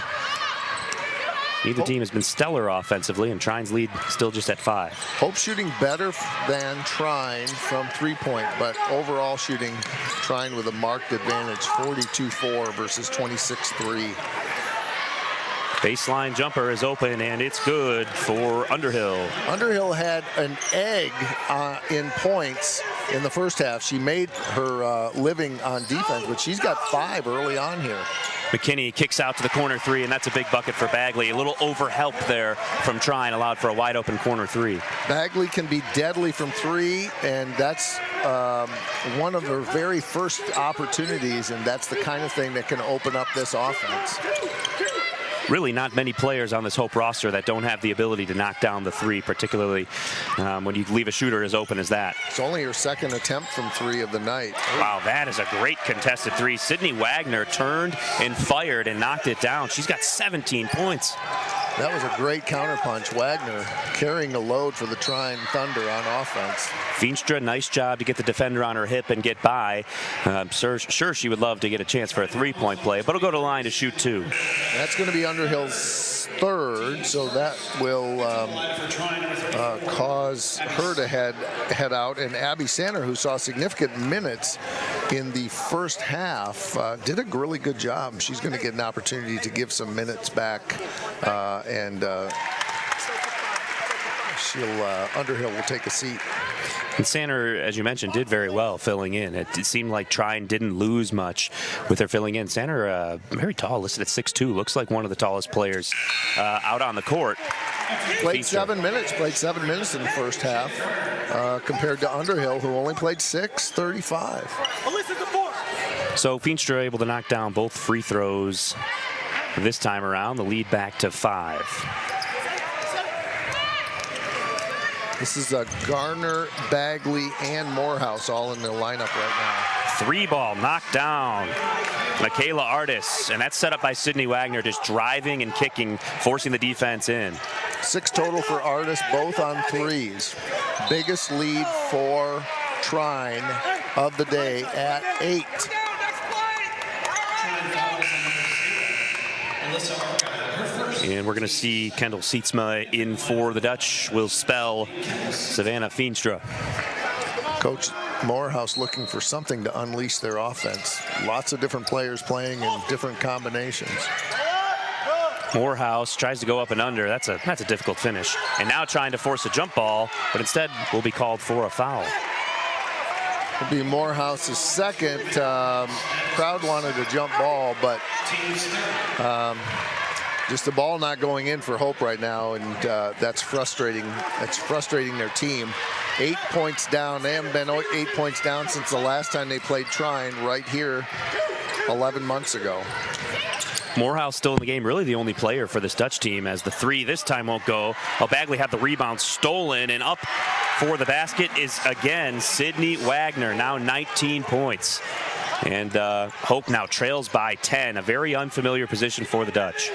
Neither team has been stellar offensively, and Trine's lead still just at 5. Hope shooting better than Trine from 3-point, but overall shooting Trine with a marked advantage, 42-4 versus 26-3. Baseline jumper is open, and it's good for Underhill. Underhill had an egg in points in the first half. She made her living on defense, but she's got 5 early on here. McKinney kicks out to the corner 3, and that's a big bucket for Bagley. A little over help there from Trine, allowed for a wide open corner 3. Bagley can be deadly from 3, and that's one of her very first opportunities, and that's the kind of thing that can open up this offense. Really not many players on this Hope roster that don't have the ability to knock down the 3, particularly when you leave a shooter as open as that. It's only her second attempt from 3 of the night. Wow, that is a great contested 3. Sydney Wagner turned and fired and knocked it down. She's got 17 points. That was a great counterpunch. Wagner carrying the load for the Trine Thunder on offense. Feenstra, nice job to get the defender on her hip and get by. Sure, she would love to get a chance for a 3-point play, but it'll go to line to shoot 2. That's going to be Underhill's 3rd, so that will cause her to head out. And Abby Sander, who saw significant minutes in the first half, did a really good job. She's going to get an opportunity to give some minutes back, and Underhill will take a seat. And Sander, as you mentioned, did very well filling in. It seemed like Trine didn't lose much with her filling in. Sander, very tall, listed at 6'2", looks like one of the tallest players out on the court. Played 7 minutes in the first half, compared to Underhill, who only played 6, 35. So Feenstra able to knock down both free throws this time around. The lead back to 5. This is Garner, Bagley, and Morehouse all in the lineup right now. 3-ball knocked down. MIAA Artis, and that's set up by Sydney Wagner, just driving and kicking, forcing the defense in. 6 total for Artis, both on 3s. Biggest lead for Trine of the day at 8. And we're going to see Kendall Sietsma in for the Dutch. Will spell Savannah Feenstra. Coach Morehouse looking for something to unleash their offense. Lots of different players playing in different combinations. Morehouse tries to go up and under. That's a difficult finish. And now trying to force a jump ball, but instead will be called for a foul. It'll be Morehouse's second. Crowd wanted a jump ball, but just the ball not going in for Hope right now, and that's frustrating. That's frustrating their team. 8 points down. They haven't been 8 points down since the last time they played Trine right here 11 months ago. Morehouse still in the game, really the only player for this Dutch team, as the 3 this time won't go. Bagley had the rebound stolen, and up for the basket is again Sydney Wagner, now 19 points. And Hope now trails by 10, a very unfamiliar position for the Dutch.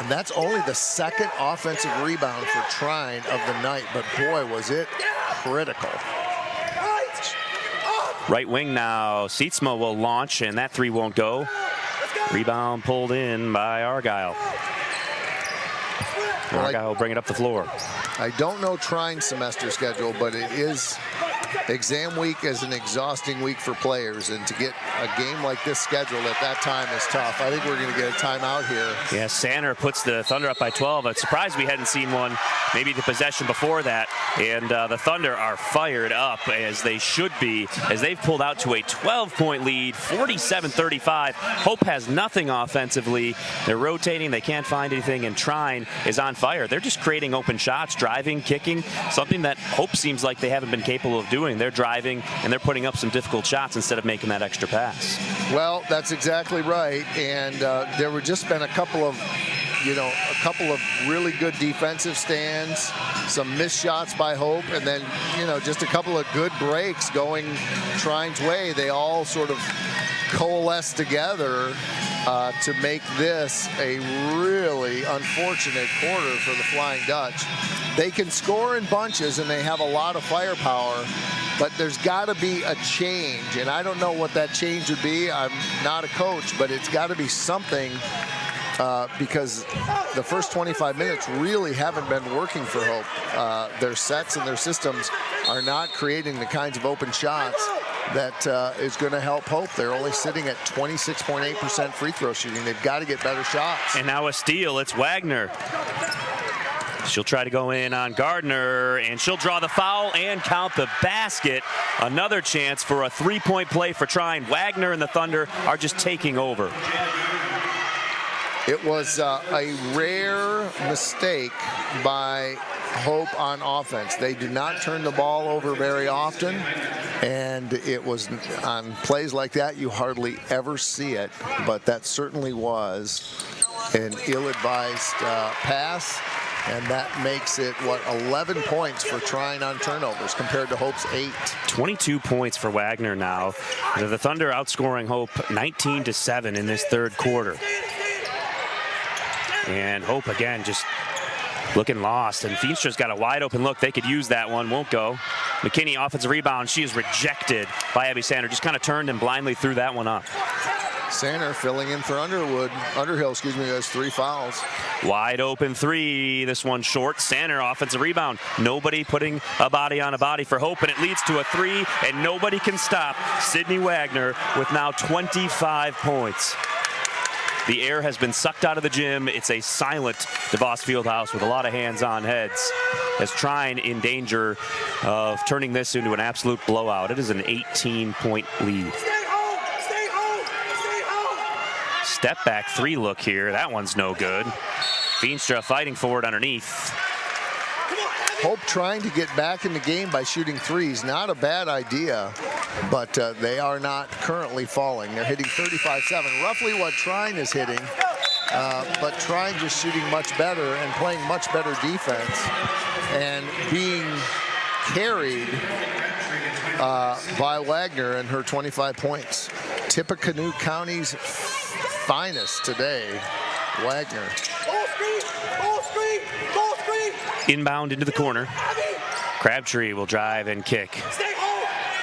And that's only the second offensive rebound for Trine of the night, but boy, was it critical. Right wing now. Sietsma will launch, and that three won't go. Rebound pulled in by Argyle. Argyle will bring it up the floor. I don't know Trine's semester schedule, but it is exam week is an exhausting week for players, and to get a game like this scheduled at that time is tough. I think we're going to get a timeout here. Yeah, Sander puts the Thunder up by 12. I'm surprised we hadn't seen one, maybe the possession before that. And the Thunder are fired up, as they should be, as they've pulled out to a 12-point lead, 47-35. Hope has nothing offensively. They're rotating. They can't find anything, and Trine is on fire. They're just creating open shots, driving, kicking, something that Hope seems like they haven't been capable of doing. They're driving, and they're putting up some difficult shots instead of making that extra pass. Well, that's exactly right. And there were just been a couple of really good defensive stands, some missed shots by Hope, and then, just a couple of good breaks going Trine's way. They all sort of coalesced together to make this a really unfortunate quarter for the Flying Dutch. They can score in bunches, and they have a lot of firepower, but there's got to be a change, and I don't know what that change would be. I'm not a coach, but it's got to be something, because the first 25 minutes really haven't been working for Hope. Their sets and their systems are not creating the kinds of open shots that is going to help Hope. They're only sitting at 26.8% free throw shooting. They've got to get better shots. And now a steal. It's Wagner. She'll try to go in on Gardner, and she'll draw the foul and count the basket. Another chance for a three-point play for Trine. Wagner and the Thunder are just taking over. It was a rare mistake by Hope on offense. They do not turn the ball over very often, and it was on plays like that you hardly ever see it, but that certainly was an ill-advised pass, and that makes it, 11 points for Trine on turnovers compared to Hope's 8. 22 points for Wagner now. The Thunder outscoring Hope 19-7 in this third quarter. And Hope again just looking lost, and Feenstra's got a wide open look. They could use that one, won't go. McKinney offensive rebound. She is rejected by Abby Sander. Just kind of turned and blindly threw that one up. Sander filling in for Underhill, has 3 fouls. Wide open three, this one short. Sander offensive rebound. Nobody putting a body on a body for Hope, and it leads to a three, and nobody can stop Sydney Wagner with now 25 points. The air has been sucked out of the gym. It's a silent DeVos Fieldhouse with a lot of hands-on heads, as Trine in danger of turning this into an absolute blowout. It is an 18-point lead. Step back three look here. That one's no good. Feenstra fighting for it underneath. Hope trying to get back in the game by shooting threes. Not a bad idea, but they are not currently falling. They're hitting 35-7, roughly what Trine is hitting, but Trine just shooting much better and playing much better defense and being carried by Wagner and her 25 points. Tippecanoe County's finest today, Wagner. Inbound into the corner. Crabtree will drive and kick.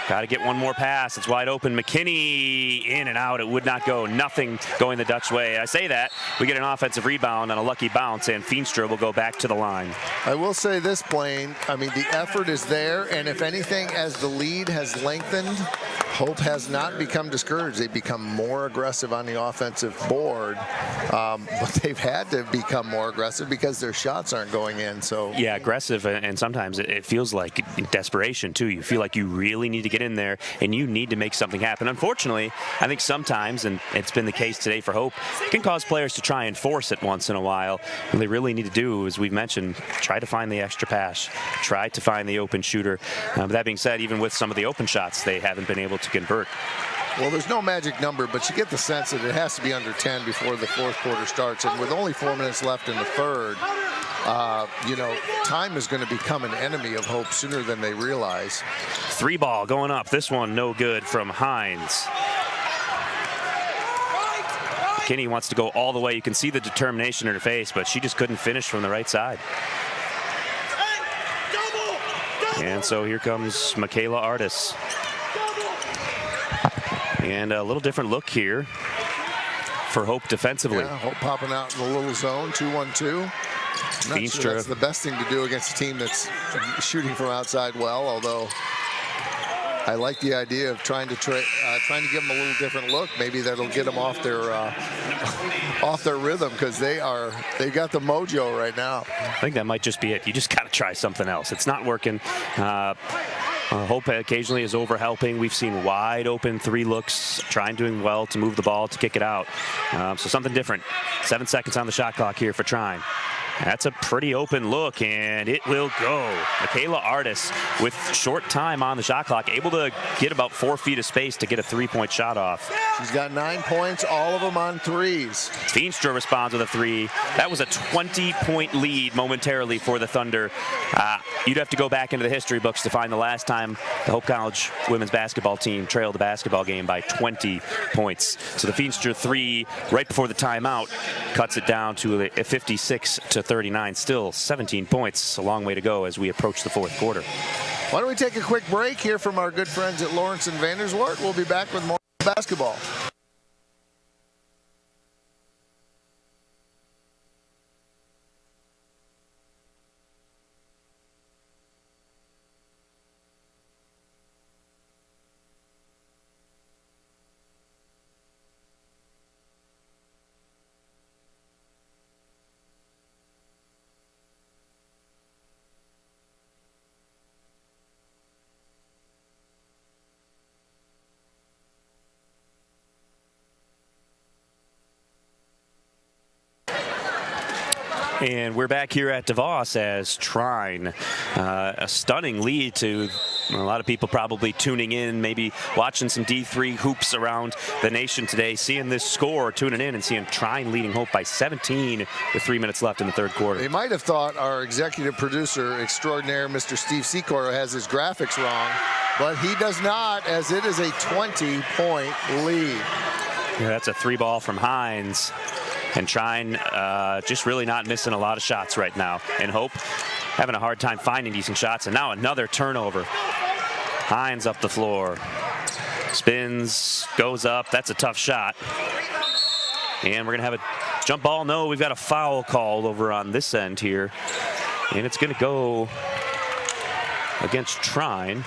Got to get one more pass. It's wide open. McKinney in and out. It would not go. Nothing going the Dutch way. I say that. We get an offensive rebound on a lucky bounce, and Feenstra will go back to the line. I will say this, Blaine. I mean, the effort is there, and if anything, as the lead has lengthened, Hope has not become discouraged. They've become more aggressive on the offensive board, but they've had to become more aggressive because their shots aren't going in. So yeah, aggressive, and sometimes it feels like desperation too. You feel like you really need to get in there and you need to make something happen. Unfortunately, I think sometimes, and it's been the case today for Hope, it can cause players to try and force it once in a while. What they really need to do, as we've mentioned, try to find the extra pass, try to find the open shooter. But that being said, even with some of the open shots, they haven't been able to convert. Well, there's no magic number, but you get the sense that it has to be under 10 before the fourth quarter starts. And with only 4 minutes left in the third, time is going to become an enemy of Hope sooner than they realize. Three ball going up. This one no good from Hines. Kinney wants to go all the way. You can see the determination in her face, but she just couldn't finish from the right side. And so here comes MIAA Artis. And a little different look here for Hope defensively. Yeah, Hope popping out in the little zone, 2-1-2. Not sure that's the best thing to do against a team that's shooting from outside well, although I like the idea of trying to give them a little different look. Maybe that'll get them off their rhythm, because they got the mojo right now. I think that might just be it. You just got to try something else. It's not working. Hope occasionally is over helping. We've seen wide open 3 looks, Trine doing well to move the ball, to kick it out. So something different. 7 seconds on the shot clock here for Trine. That's a pretty open look, and it will go. MIAA Artis, with short time on the shot clock, able to get about 4 feet of space to get a 3-point shot off. She's got 9 points, all of them on threes. Feenstra responds with a 3. That was a 20-point lead momentarily for the Thunder. You'd have to go back into the history books to find the last time the Hope College women's basketball team trailed the basketball game by 20 points. So the Feenstra 3 right before the timeout cuts it down to a 56-39. Still 17 points. A long way to go as we approach the 4th quarter. Why don't we take a quick break here from our good friends at Lawrence and Vanderswart? We'll be back with more basketball. And we're back here at DeVos as Trine, a stunning lead to a lot of people probably tuning in, maybe watching some D3 hoops around the nation today, seeing this score, tuning in and seeing Trine leading Hope by 17 with 3 minutes left in the 3rd quarter. They might have thought our executive producer extraordinaire, Mr. Steve Secor, has his graphics wrong, but he does not, as it is a 20-point lead. Yeah, that's a 3 ball from Hines. And Trine just really not missing a lot of shots right now. And Hope having a hard time finding decent shots. And now another turnover. Hines up the floor. Spins, goes up. That's a tough shot. And we're going to have a jump ball. No, we've got a foul call over on this end here. And it's going to go against Trine.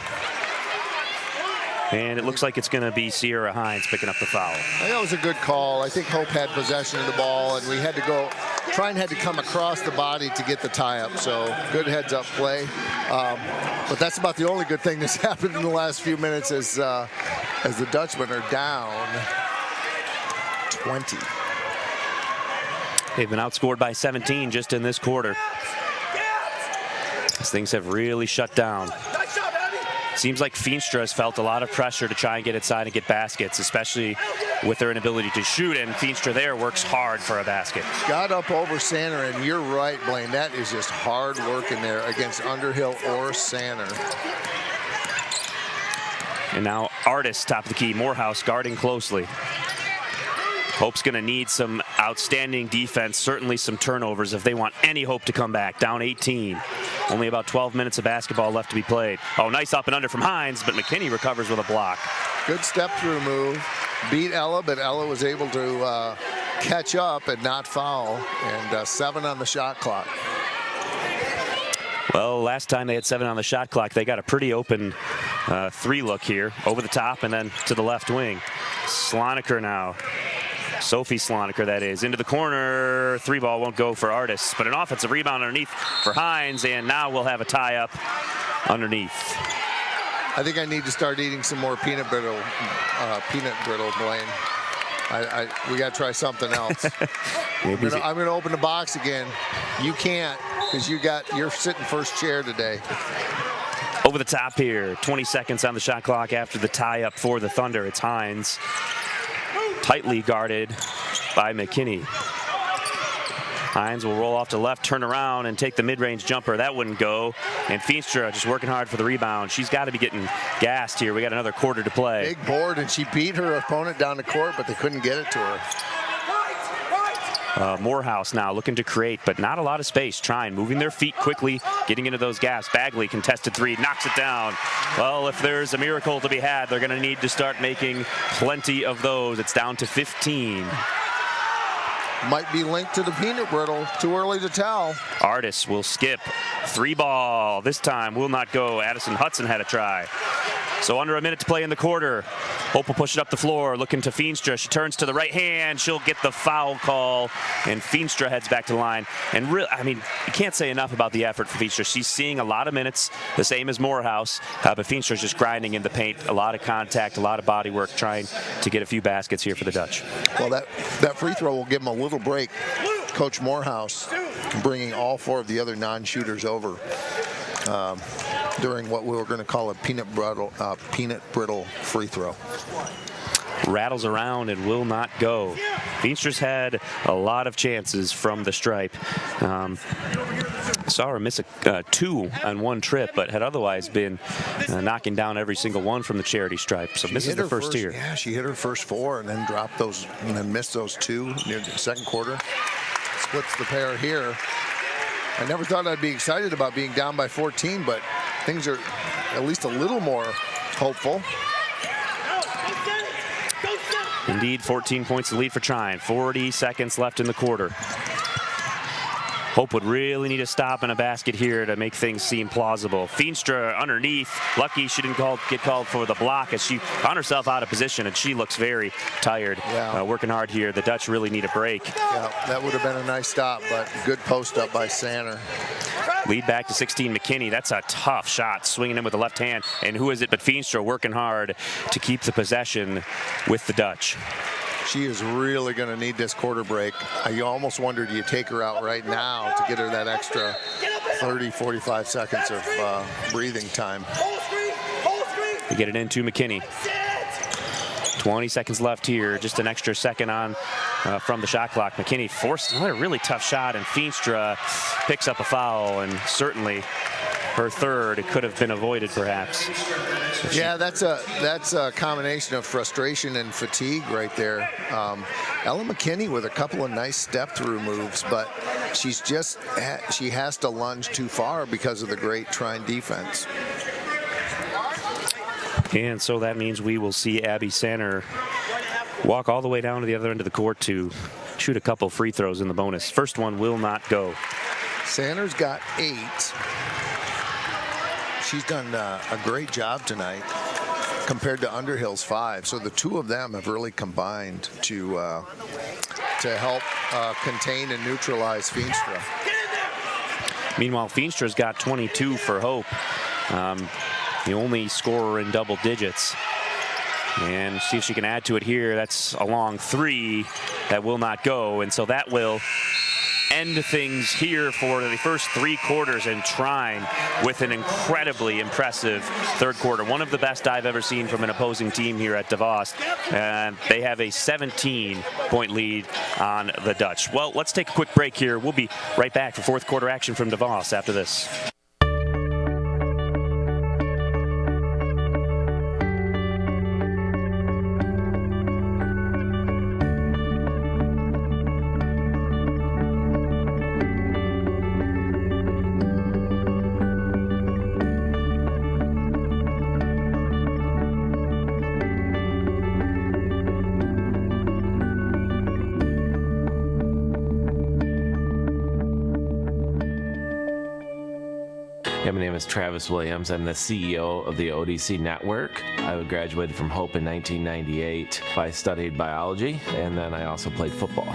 And it looks like it's going to be Sierra Hines picking up the foul. I think that was a good call. I think Hope had possession of the ball, and we had to go. Trine had to come across the body to get the tie-up, so good heads-up play. But that's about the only good thing that's happened in the last few minutes as the Dutchmen are down 20. They've been outscored by 17 just in this quarter. As things have really shut down. Seems like Feenstra has felt a lot of pressure to try and get inside and get baskets, especially with their inability to shoot, and Feenstra there works hard for a basket. Got up over Sanner, and you're right, Blaine. That is just hard work in there against Underhill or Sanner. And now Artis, top of the key. Morehouse guarding closely. Hope's going to need some outstanding defense, certainly some turnovers if they want any hope to come back. Down 18. Only about 12 minutes of basketball left to be played. Oh, nice up and under from Hines, but McKinney recovers with a block. Good step-through move. Beat Ella, but Ella was able to catch up and not foul. And 7 on the shot clock. Well, last time they had 7 on the shot clock, they got a pretty open 3 look here. Over the top and then to the left wing. Sloniker now. Sophie Sloniker, that is. Into the corner. 3 ball won't go for Artis, but an offensive rebound underneath for Hines, and now we'll have a tie-up underneath. I think I need to start eating some more peanut brittle, Blaine. We got to try something else. I'm going to open the box again. You can't, because you're sitting first chair today. Over the top here. 20 seconds on the shot clock after the tie-up for the Thunder. It's Hines. Tightly guarded by McKinney. Hines will roll off to left, turn around, and take the mid-range jumper. That wouldn't go. And Feenstra just working hard for the rebound. She's got to be getting gassed here. We got another quarter to play. Big board, and she beat her opponent down the court, but they couldn't get it to her. Morehouse now looking to create, but not a lot of space. Trine moving their feet quickly, getting into those gaps. Bagley, contested three, knocks it down. Well, if there's a miracle to be had, they're going to need to start making plenty of those. It's down to 15. Might be linked to the peanut brittle. Too early to tell. Artis will skip. 3-ball. This time will not go. Addison Hudson had a try. So under a minute to play in the quarter. Hope will push it up the floor, looking to Feenstra. She turns to the right hand. She'll get the foul call, and Feenstra heads back to the line. And I mean, you can't say enough about the effort for Feenstra. She's seeing a lot of minutes, the same as Morehouse, but Feenstra's just grinding in the paint. A lot of contact, a lot of body work, trying to get a few baskets here for the Dutch. Well, that free throw will give them a little break. Coach Morehouse bringing all 4 of the other non-shooters over during what we were going to call a peanut brittle free throw. Rattles around and will not go. Feenstra's had a lot of chances from the stripe. Saw her miss 2 on one trip, but had otherwise been knocking down every single one from the charity stripe. So misses the first here. Yeah, she hit her first 4 and then dropped those and then missed those 2 near the second quarter. Splits the pair here. I never thought I'd be excited about being down by 14, but things are at least a little more hopeful. Indeed, 14 points to lead for Trine. 40 seconds left in the quarter. Hope would really need a stop and a basket here to make things seem plausible. Feenstra underneath. Lucky she didn't get called for the block as she found herself out of position, and she looks very tired. Yeah. Working hard here. The Dutch really need a break. Yeah, that would have been a nice stop, but good post up by Sanner. Lead back to 16, McKinney. That's a tough shot, swinging in with the left hand. And who is it but Feenstra working hard to keep the possession with the Dutch. She is really going to need this quarter break. You almost wonder, do you take her out right now to get her that extra 30, 45 seconds of breathing time? You get it into McKinney. 20 seconds left here, just an extra second on from the shot clock. McKinney forced another really tough shot, and Feenstra picks up a foul, and certainly her third. It could have been avoided, perhaps. Yeah, that's a combination of frustration and fatigue right there. Ella McKinney with a couple of nice step-through moves, but she has to lunge too far because of the great Trine defense. And so that means we will see Abby Sanner walk all the way down to the other end of the court to shoot a couple free throws in the bonus. First one will not go. Sanner's got 8. She's done a great job tonight compared to Underhill's 5. So the 2 of them have really combined to help contain and neutralize Feenstra. Meanwhile, Feenstra's got 22 for Hope. The only scorer in double digits. And see if she can add to it here. That's a long 3 that will not go. And so that will end things here for the first 3 quarters, and Trine with an incredibly impressive third quarter. One of the best I've ever seen from an opposing team here at DeVos. And they have a 17-point lead on the Dutch. Well, let's take a quick break here. We'll be right back for fourth quarter action from DeVos after this. My name is Travis Williams. I'm the CEO of the ODC Network. I graduated from Hope in 1998. I studied biology, and then I also played football.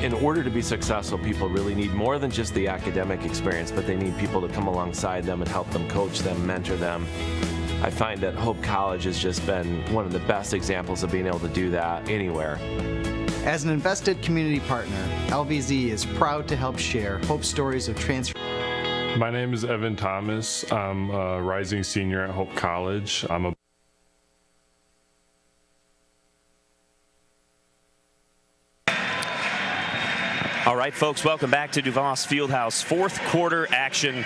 In order to be successful, people really need more than just the academic experience, but they need people to come alongside them and help them, coach them, mentor them. I find that Hope College has just been one of the best examples of being able to do that anywhere. As an invested community partner, LVZ is proud to help share Hope stories of transformation. My name is Evan Thomas. I'm a rising senior at Hope College. All right, folks, welcome back to DeVos Fieldhouse. Fourth quarter action.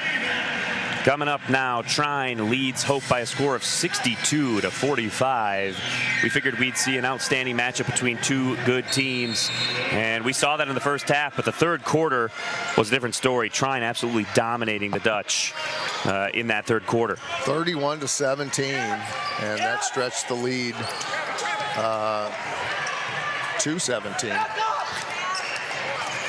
Coming up now, Trine leads Hope by a score of 62-45. We figured we'd see an outstanding matchup between two good teams, and we saw that in the first half, but the third quarter was a different story. Trine absolutely dominating the Dutch in that third quarter. 31-17, and that stretched the lead to 17.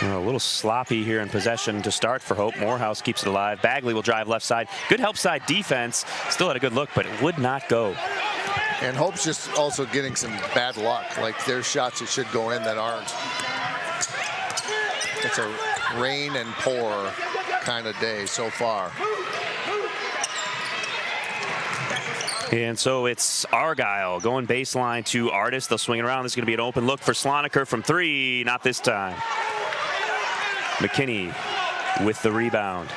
A little sloppy here in possession to start for Hope. Morehouse keeps it alive. Bagley will drive left side. Good help side defense. Still had a good look, but it would not go. And Hope's just also getting some bad luck. Like there's shots that should go in that aren't. It's a rain and pour kind of day so far. And so it's Argyle going baseline to Artis. They'll swing it around. This is going to be an open look for Sloniker from three. Not this time. McKinney with the rebound.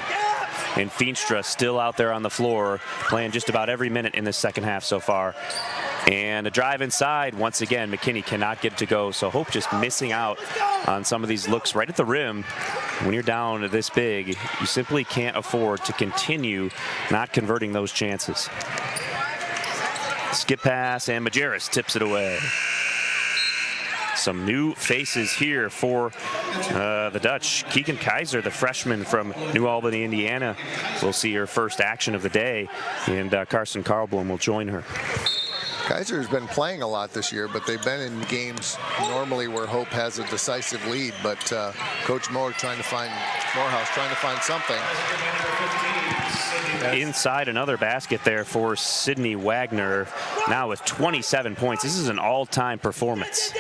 And Feenstra still out there on the floor, playing just about every minute in the second half so far. And a drive inside. Once again, McKinney cannot get it to go. So Hope just missing out on some of these looks right at the rim. When you're down this big, you simply can't afford to continue not converting those chances. Skip pass, and Majerus tips it away. Some new faces here for the Dutch. Keegan Kaiser, the freshman from New Albany, Indiana, will see her first action of the day, and Carson Carlblom will join her. Kaiser's been playing a lot this year, but they've been in games normally where Hope has a decisive lead, but Coach Morehouse trying to find something. Inside another basket there for Sydney Wagner, now with 27 points. This is an all-time performance.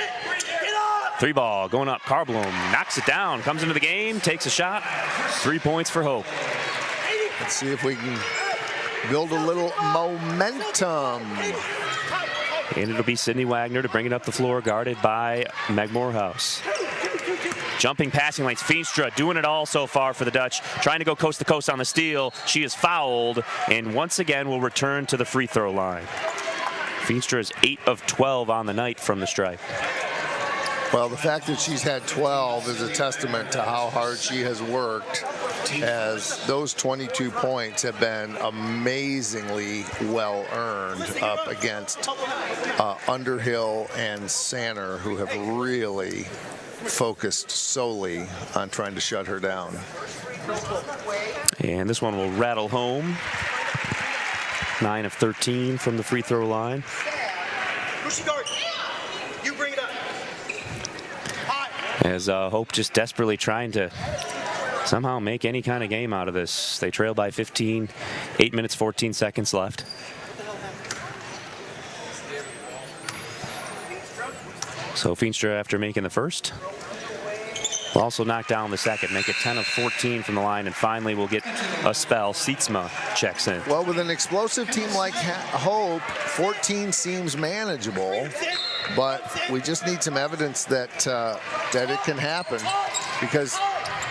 Three ball going up. Carblom knocks it down, comes into the game, takes a shot. 3 points for Hope. Let's see if we can build a little momentum. And it'll be Sydney Wagner to bring it up the floor, guarded by Meg Morehouse. Jumping passing lanes. Feenstra doing it all so far for the Dutch. Trying to go coast to coast on the steal. She is fouled and once again will return to the free throw line. Feenstra is 8 of 12 on the night from the stripe. Well, the fact that she's had 12 is a testament to how hard she has worked, as those 22 points have been amazingly well earned up against Underhill and Sanner, who have really focused solely on trying to shut her down. And this one will rattle home. 9 of 13 from the free throw line. You bring it up. As Hope just desperately trying to somehow make any kind of game out of this. They trail by 15, 8 minutes, 14 seconds left. So Feenstra, after making the first, will also knock down the second, make it 10 of 14 from the line, and finally we'll get a spell. Sietsma checks in. Well, with an explosive team like Hope, 14 seems manageable, but we just need some evidence that that it can happen, because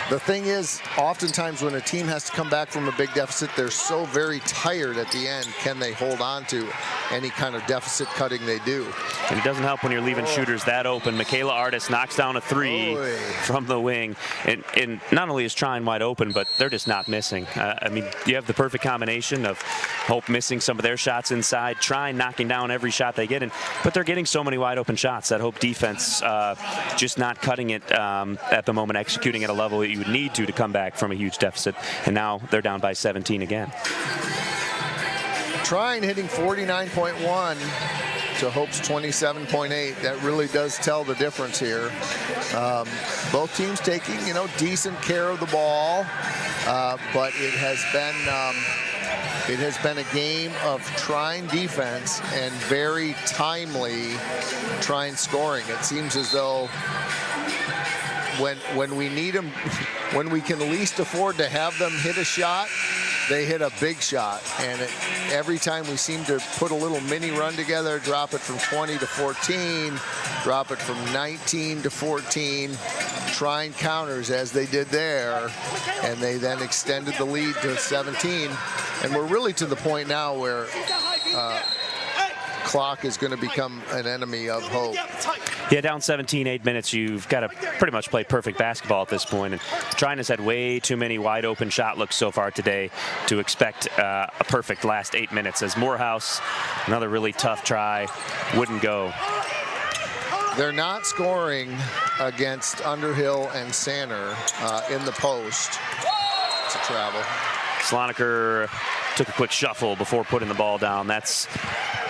the thing is, oftentimes when a team has to come back from a big deficit, they're so very tired at the end. Can they hold on to any kind of deficit cutting they do? And it doesn't help when you're leaving shooters that open. MIAA Artis knocks down a three from the wing. And not only is Trine wide open, but they're just not missing. I mean, you have the perfect combination of Hope missing some of their shots inside, Trine knocking down every shot they get, but they're getting so many wide open shots. That Hope defense just not cutting it at the moment, executing at a level that you would need to come back from a huge deficit. And now they're down by 17 again. Trine hitting 49.1 to Hope's 27.8. That really does tell the difference here. Both teams taking, decent care of the ball, but it has been a game of Trine defense and very timely Trine scoring. It seems as though when we need them, when we can least afford to have them hit a shot, they hit a big shot. And every time we seem to put a little mini run together, drop it from 20 to 14, drop it from 19 to 14, Trine counters as they did there, and they then extended the lead to 17. And we're really to the point now where clock is going to become an enemy of Hope. Yeah, down 17, 8 minutes. You've got to pretty much play perfect basketball at this point. And Trine has had way too many wide open shot looks so far today to expect a perfect last 8 minutes. As Morehouse, another really tough try, wouldn't go. They're not scoring against Underhill and Sanner in the post. It's a travel. Slonaker took a quick shuffle before putting the ball down. That's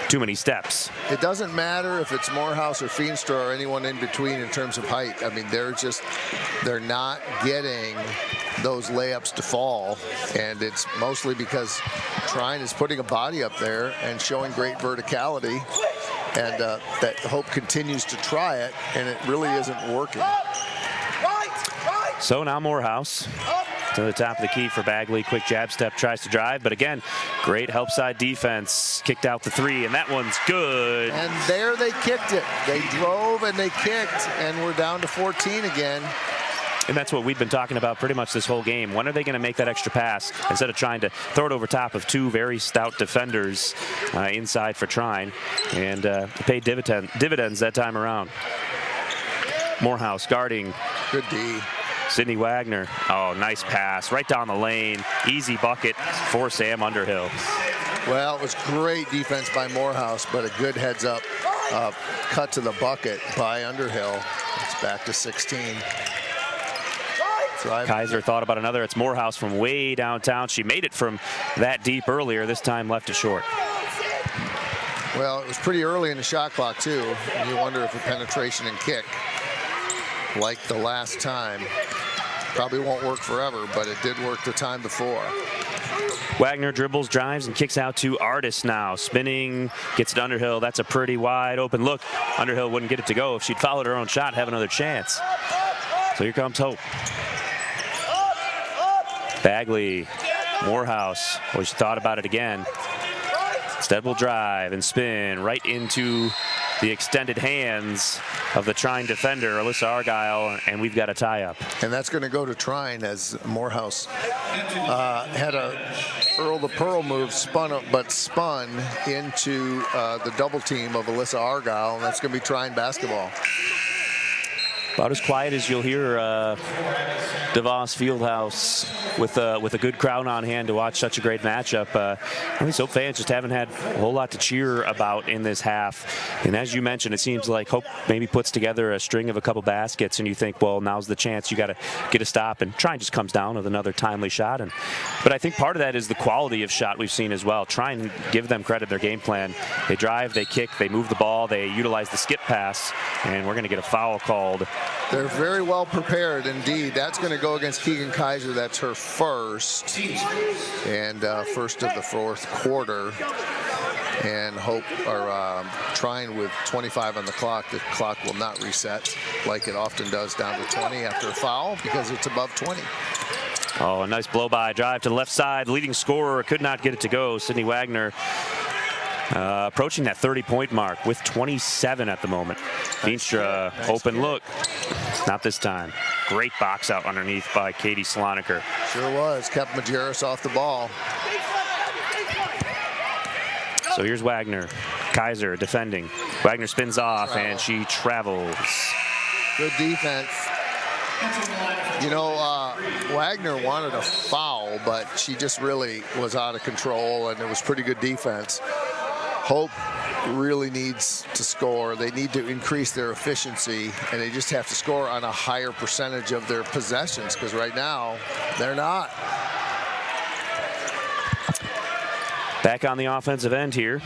too many steps. It doesn't matter if it's Morehouse or Feenstra or anyone in between in terms of height. I mean, they're not getting those layups to fall, and it's mostly because Trine is putting a body up there and showing great verticality, and that Hope continues to try it, and it really isn't working. So now Morehouse to the top of the key for Bagley. Quick jab step, tries to drive, but again, great help side defense. Kicked out the three, and that one's good. And there they kicked it. They drove and they kicked, and we're down to 14 again. And that's what we've been talking about pretty much this whole game. When are they going to make that extra pass instead of trying to throw it over top of two very stout defenders inside for Trine? And it paid dividends that time around. Morehouse guarding. Good D. Sydney Wagner. Oh, nice pass right down the lane. Easy bucket for Sam Underhill. Well, it was great defense by Morehouse, but a good heads up cut to the bucket by Underhill. It's back to 16. Kaiser thought about another. It's Morehouse from way downtown. She made it from that deep earlier. This time left it short. Well, it was pretty early in the shot clock, too. And you wonder if a penetration and kick, like the last time, probably won't work forever, but it did work the time before. Wagner dribbles, drives, and kicks out to Artis now. Spinning, gets to Underhill. That's a pretty wide open look. Underhill wouldn't get it to go. If she'd followed her own shot, have another chance. So here comes Hope. Bagley, Morehouse. Well, she thought about it again. Instead will drive and spin right into the extended hands of the Trine defender, Alyssa Argyle, and we've got a tie-up. And that's going to go to Trine as Morehouse had a Earl the Pearl move, spun into the double team of Alyssa Argyle, and that's going to be Trine basketball. About as quiet as you'll hear DeVos Fieldhouse with a good crowd on hand to watch such a great matchup. These Hope fans just haven't had a whole lot to cheer about in this half. And as you mentioned, it seems like Hope maybe puts together a string of a couple baskets, and you think, well, now's the chance. You got to get a stop, and Trine just comes down with another timely shot. But I think part of that is the quality of shot we've seen as well. Try and give them credit, their game plan. They drive, they kick, they move the ball, they utilize the skip pass, and we're going to get a foul called. They're very well prepared indeed. That's going to go against Keegan Kaiser. That's her first, and first of the fourth quarter. And Hope are Trine with 25 on the clock. The clock will not reset like it often does down to 20 after a foul because it's above 20. Oh, a nice blow-by drive to the left side. Leading scorer could not get it to go. Sydney Wagner approaching that 30-point mark with 27 at the moment. Feenstra, open look. Not this time. Great box out underneath by Katie Slonaker. Sure was. Kept Majerus off the ball. So here's Wagner. Kaiser defending. Wagner spins off, and she travels. Good defense. You know, Wagner wanted a foul, but she just really was out of control, and it was pretty good defense. Hope really needs to score. They need to increase their efficiency, and they just have to score on a higher percentage of their possessions, because right now they're not. Back on the offensive end here.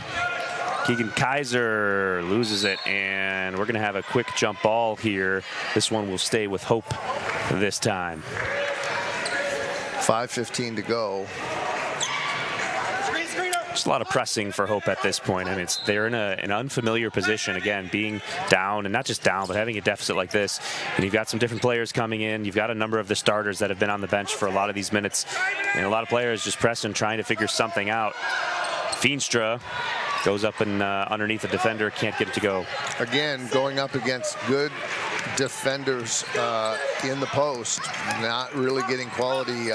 Keegan Kaiser loses it, and we're going to have a quick jump ball here. This one will stay with Hope this time. 5:15 to go. Just a lot of pressing for Hope at this point. I mean, they're in an unfamiliar position, again, being down, and not just down, but having a deficit like this. And you've got some different players coming in. You've got a number of the starters that have been on the bench for a lot of these minutes. And a lot of players just pressing, trying to figure something out. Feenstra goes up and underneath the defender, can't get it to go. Again, going up against good defenders in the post, not really getting quality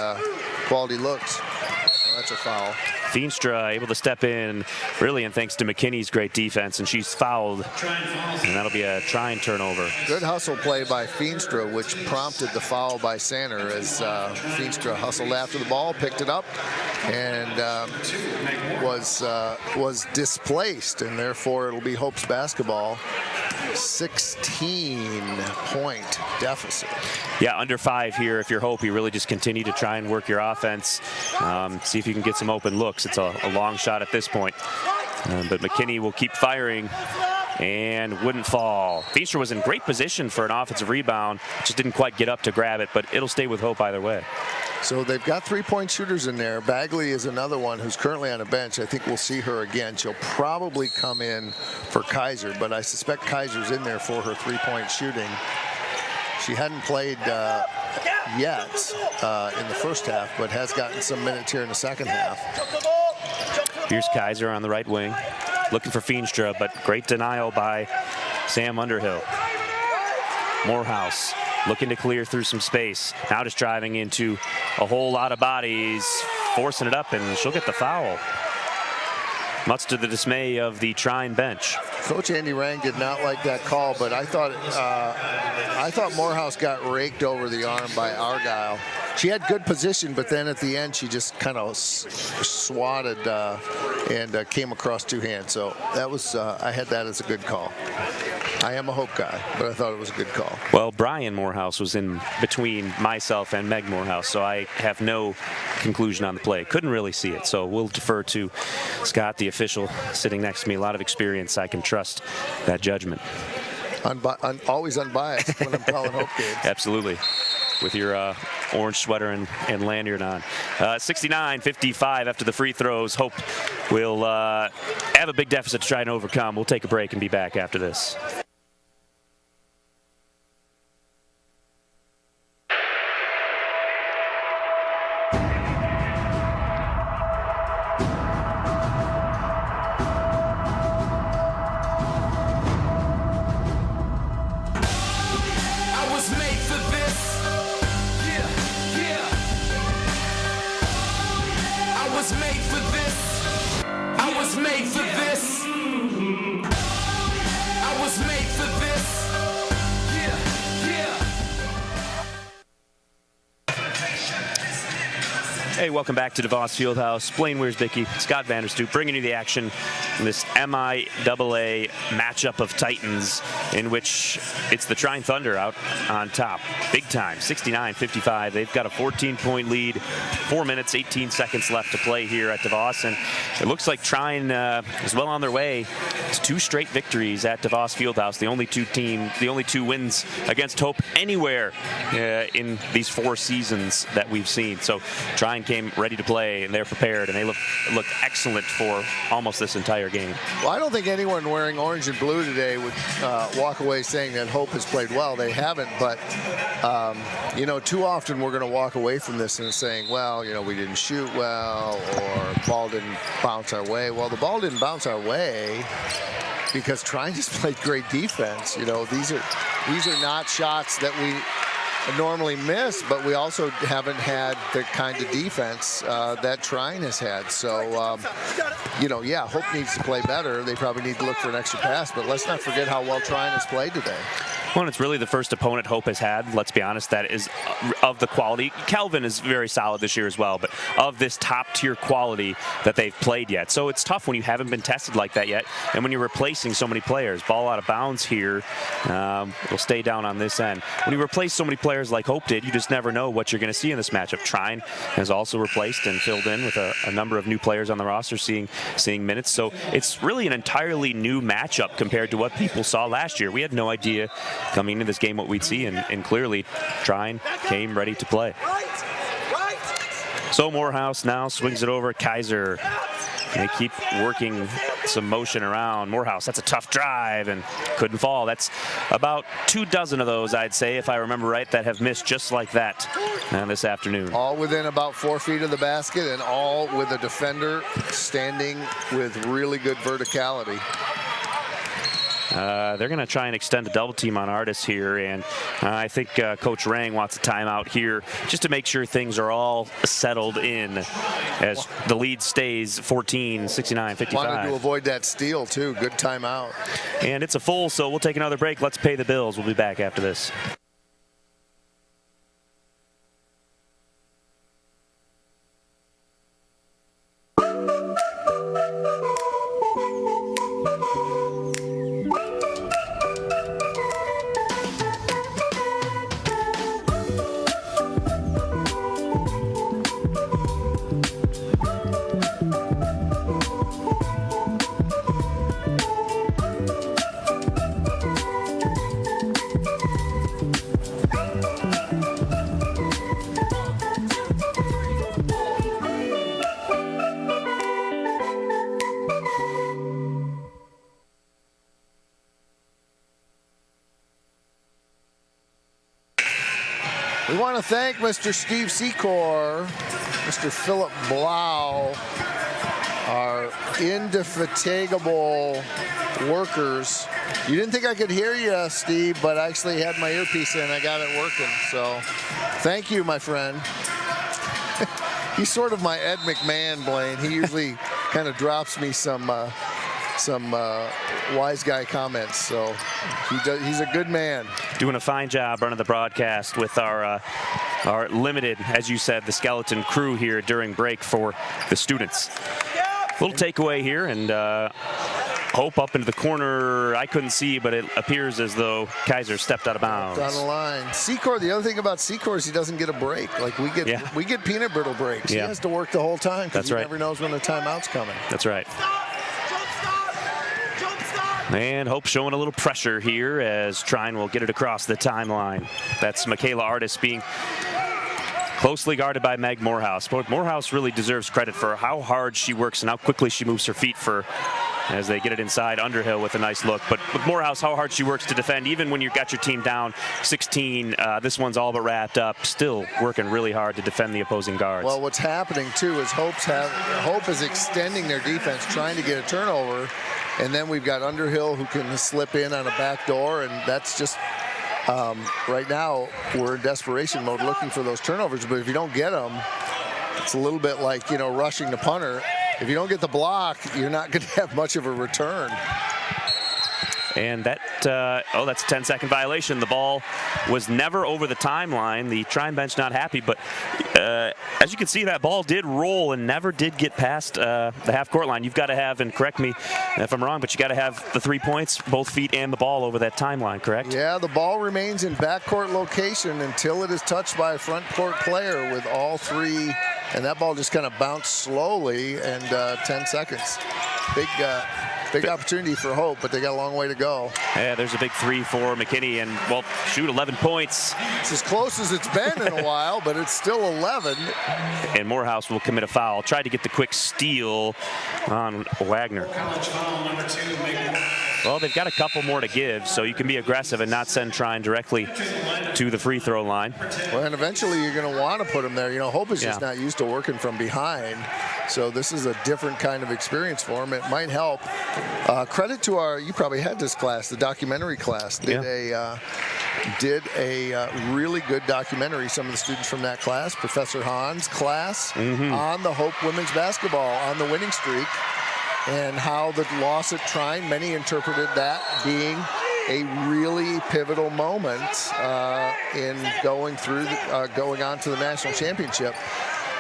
looks. So that's a foul. Feenstra able to step in, really, and thanks to McKinney's great defense, and she's fouled, and that'll be a Trine turnover. Good hustle play by Feenstra, which prompted the foul by Sander as Feenstra hustled after the ball, picked it up, and was displaced, and therefore it'll be Hope's basketball. 16-point deficit. Yeah, under 5 here if you're Hope. You really just continue to try and work your offense, see if you can get some open looks. It's a long shot at this point, but McKinney will keep firing and wouldn't fall. Feenstra was in great position for an offensive rebound, just didn't quite get up to grab it, but it'll stay with Hope either way. So they've got 3-point shooters in there. Bagley is another one who's currently on a bench. I think we'll see her again. She'll probably come in for Kaiser, but I suspect Kaiser's in there for her 3-point shooting. She hadn't played yet in the first half, but has gotten some minutes here in the second half. Here's Kaiser on the right wing, looking for Feenstra, but great denial by Sam Underhill. Morehouse looking to clear through some space. Now just driving into a whole lot of bodies, forcing it up, and she'll get the foul. Much to the dismay of the Trine bench. Coach Andy Rang did not like that call, but I thought Morehouse got raked over the arm by Argyle. She had good position, but then at the end she just kind of swatted and came across 2 hands. So that was I had that as a good call. I am a Hope guy, but I thought it was a good call. Well, Brian Morehouse was in between myself and Meg Morehouse, so I have no conclusion on the play. Couldn't really see it, so we'll defer to Scott, the official, sitting next to me. A lot of experience. I can trust that judgment. Always unbiased when I'm calling Hope games. Absolutely. With your orange sweater and lanyard on. 69-55 after the free throws. Hope will have a big deficit to try and overcome. We'll take a break and be back after this. Hey, welcome back to DeVos Fieldhouse. Blaine Wiersbicky, Scott Vanderstoop, bringing you the action in this MIAA matchup of Titans, in which it's the Trine Thunder out on top. Big time, 69-55. They've got a 14-point lead, 4 minutes, 18 seconds left to play here at DeVos, and it looks like Trine is well on their way to 2 straight victories at DeVos Fieldhouse. The only two wins against Hope anywhere in these 4 seasons that we've seen. So Trine came ready to play, and they're prepared, and they look excellent for almost this entire game. Well, I don't think anyone wearing orange and blue today would walk away saying that Hope has played well. They haven't, but you know, too often we're going to walk away from this and saying, well, you know, we didn't shoot well, or the ball didn't bounce our way. Well, the ball didn't bounce our way because Trine just played great defense. You know, these are not shots that we normally miss, but we also haven't had the kind of defense that Trine has had. So, you know, yeah, Hope needs to play better. They probably need to look for an extra pass, but let's not forget how well Trine has played today. Well, it's really the first opponent Hope has had, let's be honest, that is of the quality. Kelvin is very solid this year as well, but of this top-tier quality that they've played yet. So it's tough when you haven't been tested like that yet, and when you're replacing so many players. Ball out of bounds here. Will stay down on this end. When you replace so many players like Hope did, you just never know what you're going to see in this matchup. Trine has also replaced and filled in with a number of new players on the roster seeing minutes. So it's really an entirely new matchup compared to what people saw last year. We had no idea coming into this game what we'd see, and clearly Trine came ready to play. So Morehouse now swings it over Kaiser. They keep working some motion around. Morehouse, that's a tough drive and couldn't fall. That's about 24 of those, I'd say, if I remember right, that have missed just like that this afternoon. All within about 4 feet of the basket, and all with a defender standing with really good verticality. They're going to try and extend a double team on Artis here, and I think Coach Rang wants a timeout here just to make sure things are all settled in as the lead stays 14, 69, 55. Wanted to avoid that steal, too. Good timeout. And it's a full, so we'll take another break. Let's pay the bills. We'll be back after this. We want to thank Mr. Steve Secor, Mr. Philip Blau, our indefatigable workers. You didn't think I could hear you, Steve, but I actually had my earpiece in. I got it working. So thank you, my friend. He's sort of my Ed McMahon, Blaine. He usually kind of drops me some wise guy comments. So he's a good man. Doing a fine job running the broadcast with our limited, as you said, the skeleton crew here during break for the students. Little takeaway here, and Hope up into the corner. I couldn't see, but it appears as though Kaiser stepped out of bounds. Down the line. Secor, the other thing about Secor is he doesn't get a break. Like we get peanut brittle breaks. Yeah. He has to work the whole time because he right. never knows when the timeout's coming. That's right. And Hope showing a little pressure here as Trine will get it across the timeline. That's MIAA Artis being closely guarded by Meg Morehouse. But Morehouse really deserves credit for how hard she works and how quickly she moves her feet for as they get it inside. Underhill with a nice look. But with Morehouse, how hard she works to defend, even when you've got your team down 16, this one's all but wrapped up, still working really hard to defend the opposing guards. Well, what's happening, too, is Hope is extending their defense, trying to get a turnover. And then we've got Underhill who can slip in on a back door, and that's just right now we're in desperation mode looking for those turnovers. But if you don't get them, it's a little bit like, rushing the punter. If you don't get the block, you're not going to have much of a return. And that's a 10-second violation. The ball was never over the timeline. The Trine bench not happy, but as you can see, that ball did roll and never did get past the half-court line. You've got to have, and correct me if I'm wrong, but you got to have the 3 points, both feet and the ball over that timeline, correct? Yeah, the ball remains in backcourt location until it is touched by a front court player with all three, and that ball just kind of bounced slowly, and 10 seconds. Big opportunity for Hope, but they got a long way to go. Yeah, there's a big 3 for McKinney, and 11 points. It's as close as it's been in a while, but it's still 11. And Morehouse will commit a foul. Tried to get the quick steal on Wagner. Well, they've got a couple more to give, so you can be aggressive and not send Trine directly to the free throw line. Well, and eventually you're going to want to put him there. Hope is just not used to working from behind, so this is a different kind of experience for him. It might help. Credit to you probably had this class, the documentary class. Did a really good documentary, some of the students from that class, Professor Hahn's class, on the Hope women's basketball, on the winning streak, and how the loss at Trine, many interpreted that being a really pivotal moment in going on to the national championship.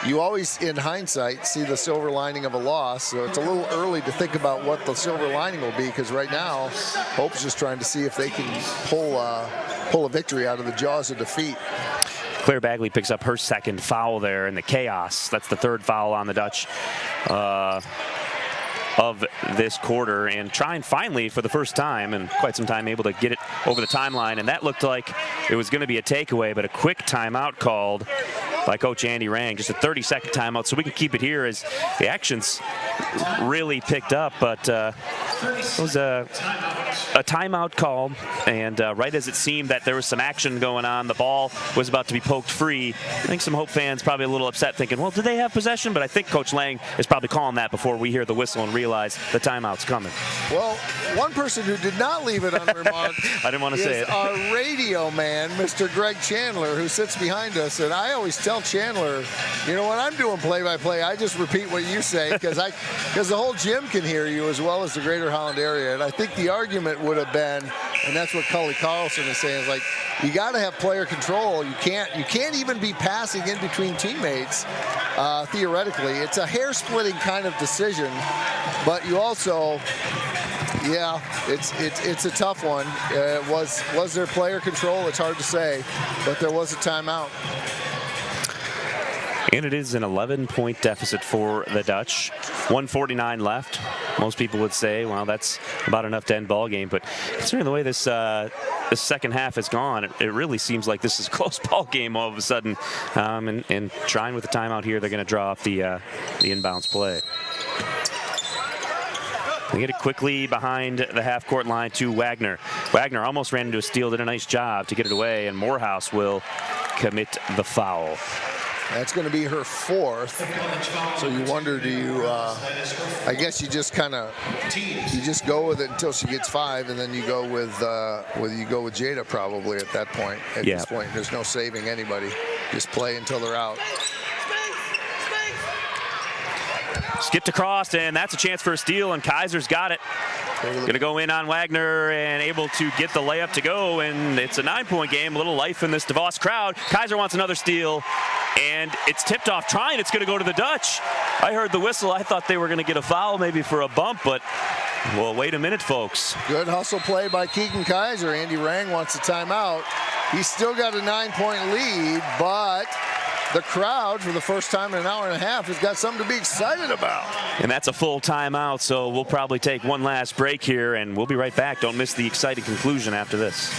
You always, in hindsight, see the silver lining of a loss, so it's a little early to think about what the silver lining will be, because right now, Hope's just trying to see if they can pull a victory out of the jaws of defeat. Claire Bagley picks up her second foul there in the chaos. That's the third foul on the Dutch of this quarter, and Trine finally, for the first time in quite some time, able to get it over the timeline, and that looked like it was going to be a takeaway, but a quick timeout called by Coach Andy Rang, just a 30-second timeout, so we can keep it here as the actions really picked up, but it was a timeout call, and right as it seemed that there was some action going on, the ball was about to be poked free. I think some Hope fans probably a little upset thinking, well, did they have possession? But I think Coach Lang is probably calling that before we hear the whistle and realize the timeout's coming. Well, one person who did not leave it unremarked I didn't want to say is it. our radio man, Mr. Greg Chandler, who sits behind us. And I always tell Chandler, you know, when I'm doing play-by-play, I just repeat what you say because the whole gym can hear you as well as the Greater Holland area. And I think the argument would have been, and that's what Cully Carlson is saying, is like, you got to have player control. You can't even be passing in between teammates. Theoretically, it's a hair-splitting kind of decision, but you also, yeah, it's a tough one. Was there player control? It's hard to say, but there was a timeout. And it is an 11-point deficit for the Dutch. 1:49 left. Most people would say, well, that's about enough to end ball game. But considering the way this second half has gone, it really seems like this is a close ball game all of a sudden. And Trine with the timeout here, they're going to draw up the inbounds play. They get it quickly behind the half-court line to Wagner. Wagner almost ran into a steal, did a nice job to get it away, and Morehouse will commit the foul. That's going to be her fourth. So you wonder, do you, I guess you just kind of, you just go with it until she gets 5, and then you go with Jada probably at that point. At this point, there's no saving anybody. Just play until they're out. Skipped across, and that's a chance for a steal, and Kaiser's got it. Going to go in on Wagner and able to get the layup to go, and it's a 9-point game. A little life in this DeVos crowd. Kaiser wants another steal, and it's tipped off Trine. It's going to go to the Dutch. I heard the whistle. I thought they were going to get a foul maybe for a bump, but well, wait a minute, folks. Good hustle play by Keegan Kaiser. Andy Rang wants a timeout. He's still got a 9-point lead, but the crowd, for the first time in an hour and a half, has got something to be excited about. And that's a full timeout, so we'll probably take one last break here, and we'll be right back. Don't miss the exciting conclusion after this.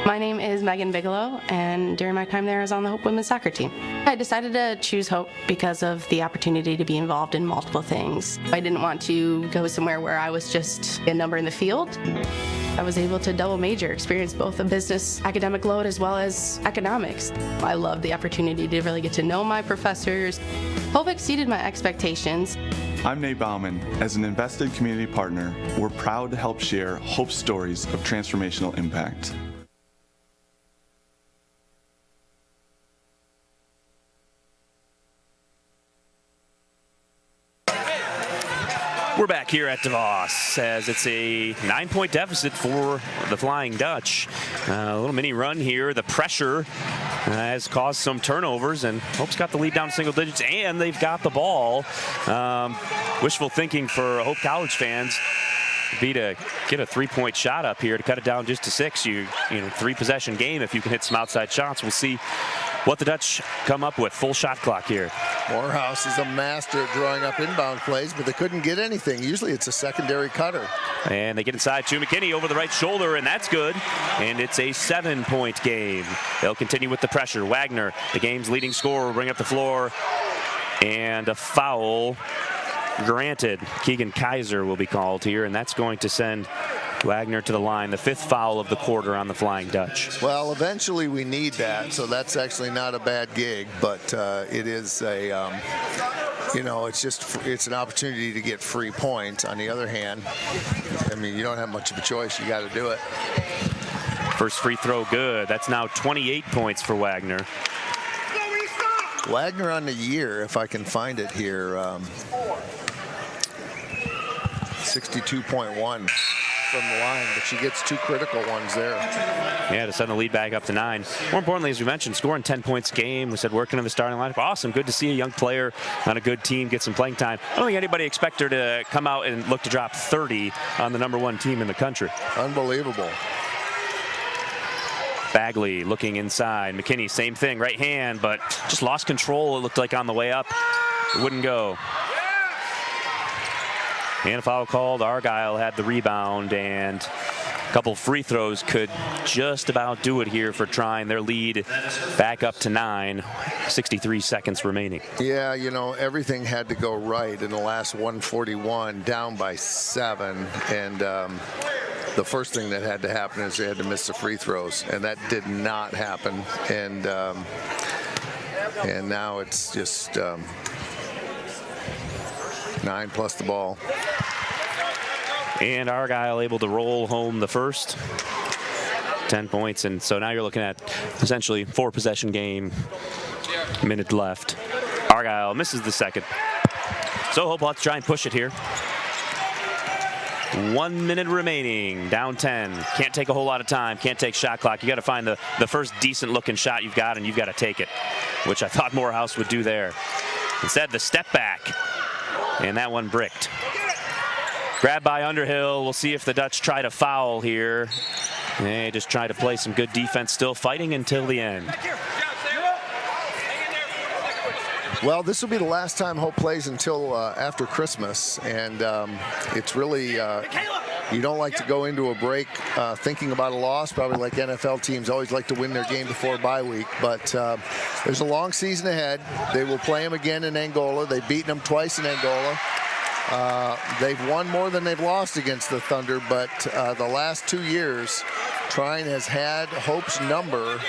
My name is Megan Bigelow, and during my time there, I was on the Hope women's soccer team. I decided to choose Hope because of the opportunity to be involved in multiple things. I didn't want to go somewhere where I was just a number in the field. I was able to double major, experience both a business academic load as well as economics. I loved the opportunity to really get to know my professors. Hope exceeded my expectations. I'm Nate Bauman. As an invested community partner, we're proud to help share Hope's stories of transformational impact. We're back here at DeVos as it's a 9-point deficit for the Flying Dutch. A little mini run here. The pressure has caused some turnovers, and Hope's got the lead down to single digits, and they've got the ball. Wishful thinking for Hope College fans would be to get a 3-point shot up here to cut it down just to 6. You know, 3-possession game if you can hit some outside shots. We'll see what the Dutch come up with. Full shot clock here. Morehouse is a master at drawing up inbound plays, but they couldn't get anything. Usually it's a secondary cutter. And they get inside to McKinney over the right shoulder, and that's good. And it's a 7-point game. They'll continue with the pressure. Wagner, the game's leading scorer, will bring up the floor. And a foul granted. Keegan Kaiser will be called here, and that's going to send Wagner to the line, the 5th foul of the quarter on the Flying Dutch. Well, eventually we need that, so that's actually not a bad gig, but it is a, you know, it's an opportunity to get free points. On the other hand, I mean, you don't have much of a choice. You got to do it. First free throw good. That's now 28 points for Wagner. Wagner on the year, if I can find it here, 62.1 from the line, but she gets 2 critical ones there. Yeah, to send the lead back up to 9. More importantly, as we mentioned, scoring 10 points a game. We said working in the starting lineup. Awesome. Good to see a young player on a good team get some playing time. I don't think anybody expected her to come out and look to drop 30 on the #1 team in the country. Unbelievable. Bagley looking inside. McKinney, same thing, right hand, but just lost control, it looked like, on the way up. It wouldn't go. And a foul called. Argyle had the rebound, and a couple free throws could just about do it here for Trine. Their lead back up to 9, 63 seconds remaining. Yeah, you know, everything had to go right in the last 141, down by 7, and the first thing that had to happen is they had to miss the free throws, and that did not happen. And now it's just 9 plus the ball. And Argyle able to roll home the first. 10 points, and so now you're looking at essentially 4-possession game, minute left. Argyle misses the second. So Hope will have to try and push it here. 1 minute remaining, down 10. Can't take a whole lot of time, can't take shot clock. You got to find the first decent looking shot you've got, and you've got to take it, which I thought Morehouse would do there. Instead, the step back, and that one bricked. Grab by Underhill. We'll see if the Dutch try to foul here. They just try to play some good defense, still fighting until the end. Well, this will be the last time Hope plays until after Christmas, and it's really, you don't like to go into a break thinking about a loss, probably like NFL teams always like to win their game before bye week, but there's a long season ahead. They will play them again in Angola. They've beaten them twice in Angola. They've won more than they've lost against the Thunder, but the last 2 years, Trine has had Hope's number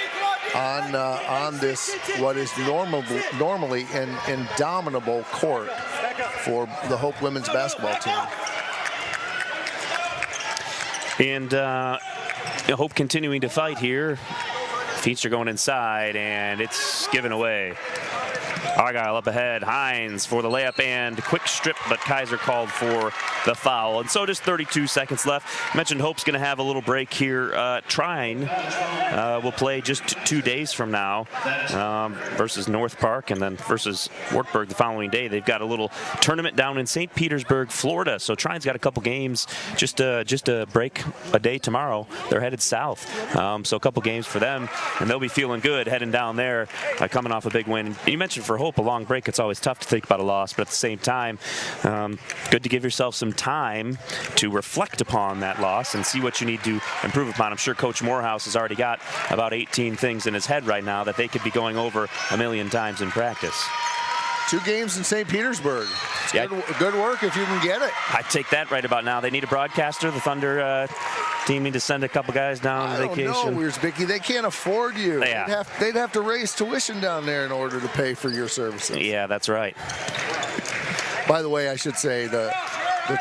on this, what is normally an indomitable court for the Hope women's basketball team. And Hope continuing to fight here. Feet are going inside, and it's given away. Argyle up ahead. Hines for the layup and quick strip, but Kaiser called for the foul. And so just 32 seconds left. I mentioned Hope's going to have a little break here. Trine will play just 2 days from now versus North Park, and then versus Wartburg the following day. They've got a little tournament down in St. Petersburg, Florida. So Trine's got a couple games, just a break a day tomorrow. They're headed south. So a couple games for them, and they'll be feeling good heading down there, coming off a big win. You mentioned for Hope, a long break, it's always tough to think about a loss, but at the same time, good to give yourself some time to reflect upon that loss and see what you need to improve upon. I'm sure Coach Morehouse has already got about 18 things in his head right now that they could be going over a million times in practice. 2 games in St. Petersburg. It's good work if you can get it. I'd take that right about now. They need a broadcaster. The Thunder team need to send a couple guys down on vacation. I don't know, Where's Bicky? They can't afford you. Yeah. They'd have to raise tuition down there in order to pay for your services. Yeah, that's right. By the way, I should say the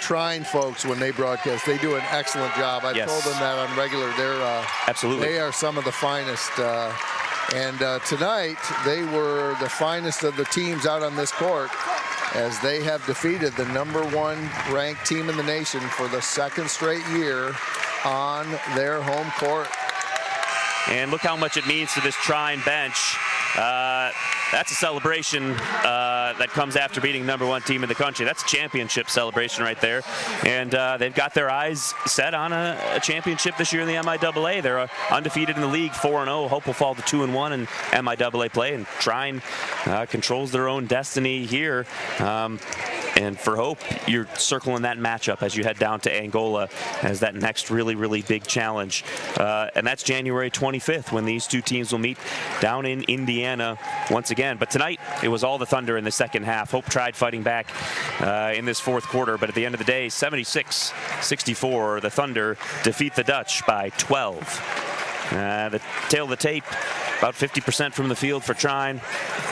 Trine folks, when they broadcast, they do an excellent job. I've told them that on regular. They're absolutely. They are some of the finest. And tonight, they were the finest of the teams out on this court, as they have defeated the #1 ranked team in the nation for the 2nd straight year on their home court. And look how much it means to this Trine bench. That's a celebration that comes after beating #1 team in the country. That's a championship celebration right there. And they've got their eyes set on a championship this year in the MIAA. They're undefeated in the league, 4-0. Hope will fall to 2-1 in MIAA play. And Trine controls their own destiny here. And for Hope, you're circling that matchup as you head down to Angola as that next really, really big challenge. And that's January 25th when these two teams will meet down in Indiana once again. But tonight, it was all the Thunder in the second half. Hope tried fighting back in this 4th quarter, but at the end of the day, 76-64, the Thunder defeat the Dutch by 12. The tail of the tape, about 50% from the field for Trine,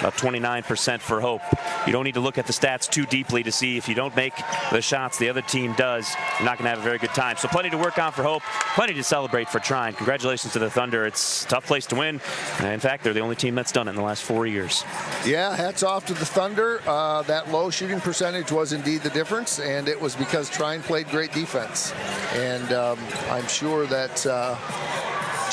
about 29% for Hope. You don't need to look at the stats too deeply to see if you don't make the shots the other team does, you're not going to have a very good time. So plenty to work on for Hope, plenty to celebrate for Trine. Congratulations to the Thunder. It's a tough place to win. In fact, they're the only team that's done it in the last 4 years. Yeah, hats off to the Thunder. That low shooting percentage was indeed the difference, and it was because Trine played great defense. And I'm sure that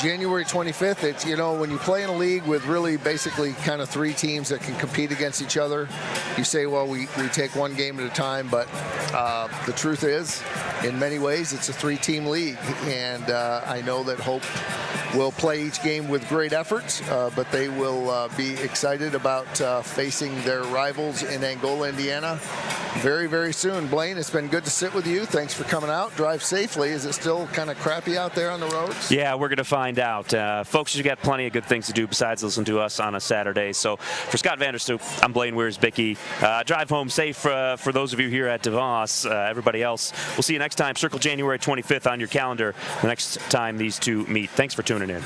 January 25th, it's, you know, when you play in a league with really basically kind of 3 teams that can compete against each other, you say, well, we take one game at a time, but the truth is, in many ways, it's a 3-team league, and I know that Hope will play each game with great effort, but they will be excited about facing their rivals in Angola, Indiana, very, very soon. Blaine, it's been good to sit with you. Thanks for coming out. Drive safely. Is it still kind of crappy out there on the roads? Yeah, we're going to find out. Folks, you've got plenty of good things to do besides listen to us on a Saturday. So for Scott Vanderstoep, I'm Blaine Wiersbicky. Drive home safe for those of you here at DeVos. Everybody else, we'll see you next time. Circle January 25th on your calendar the next time these two meet. Thanks for tuning in.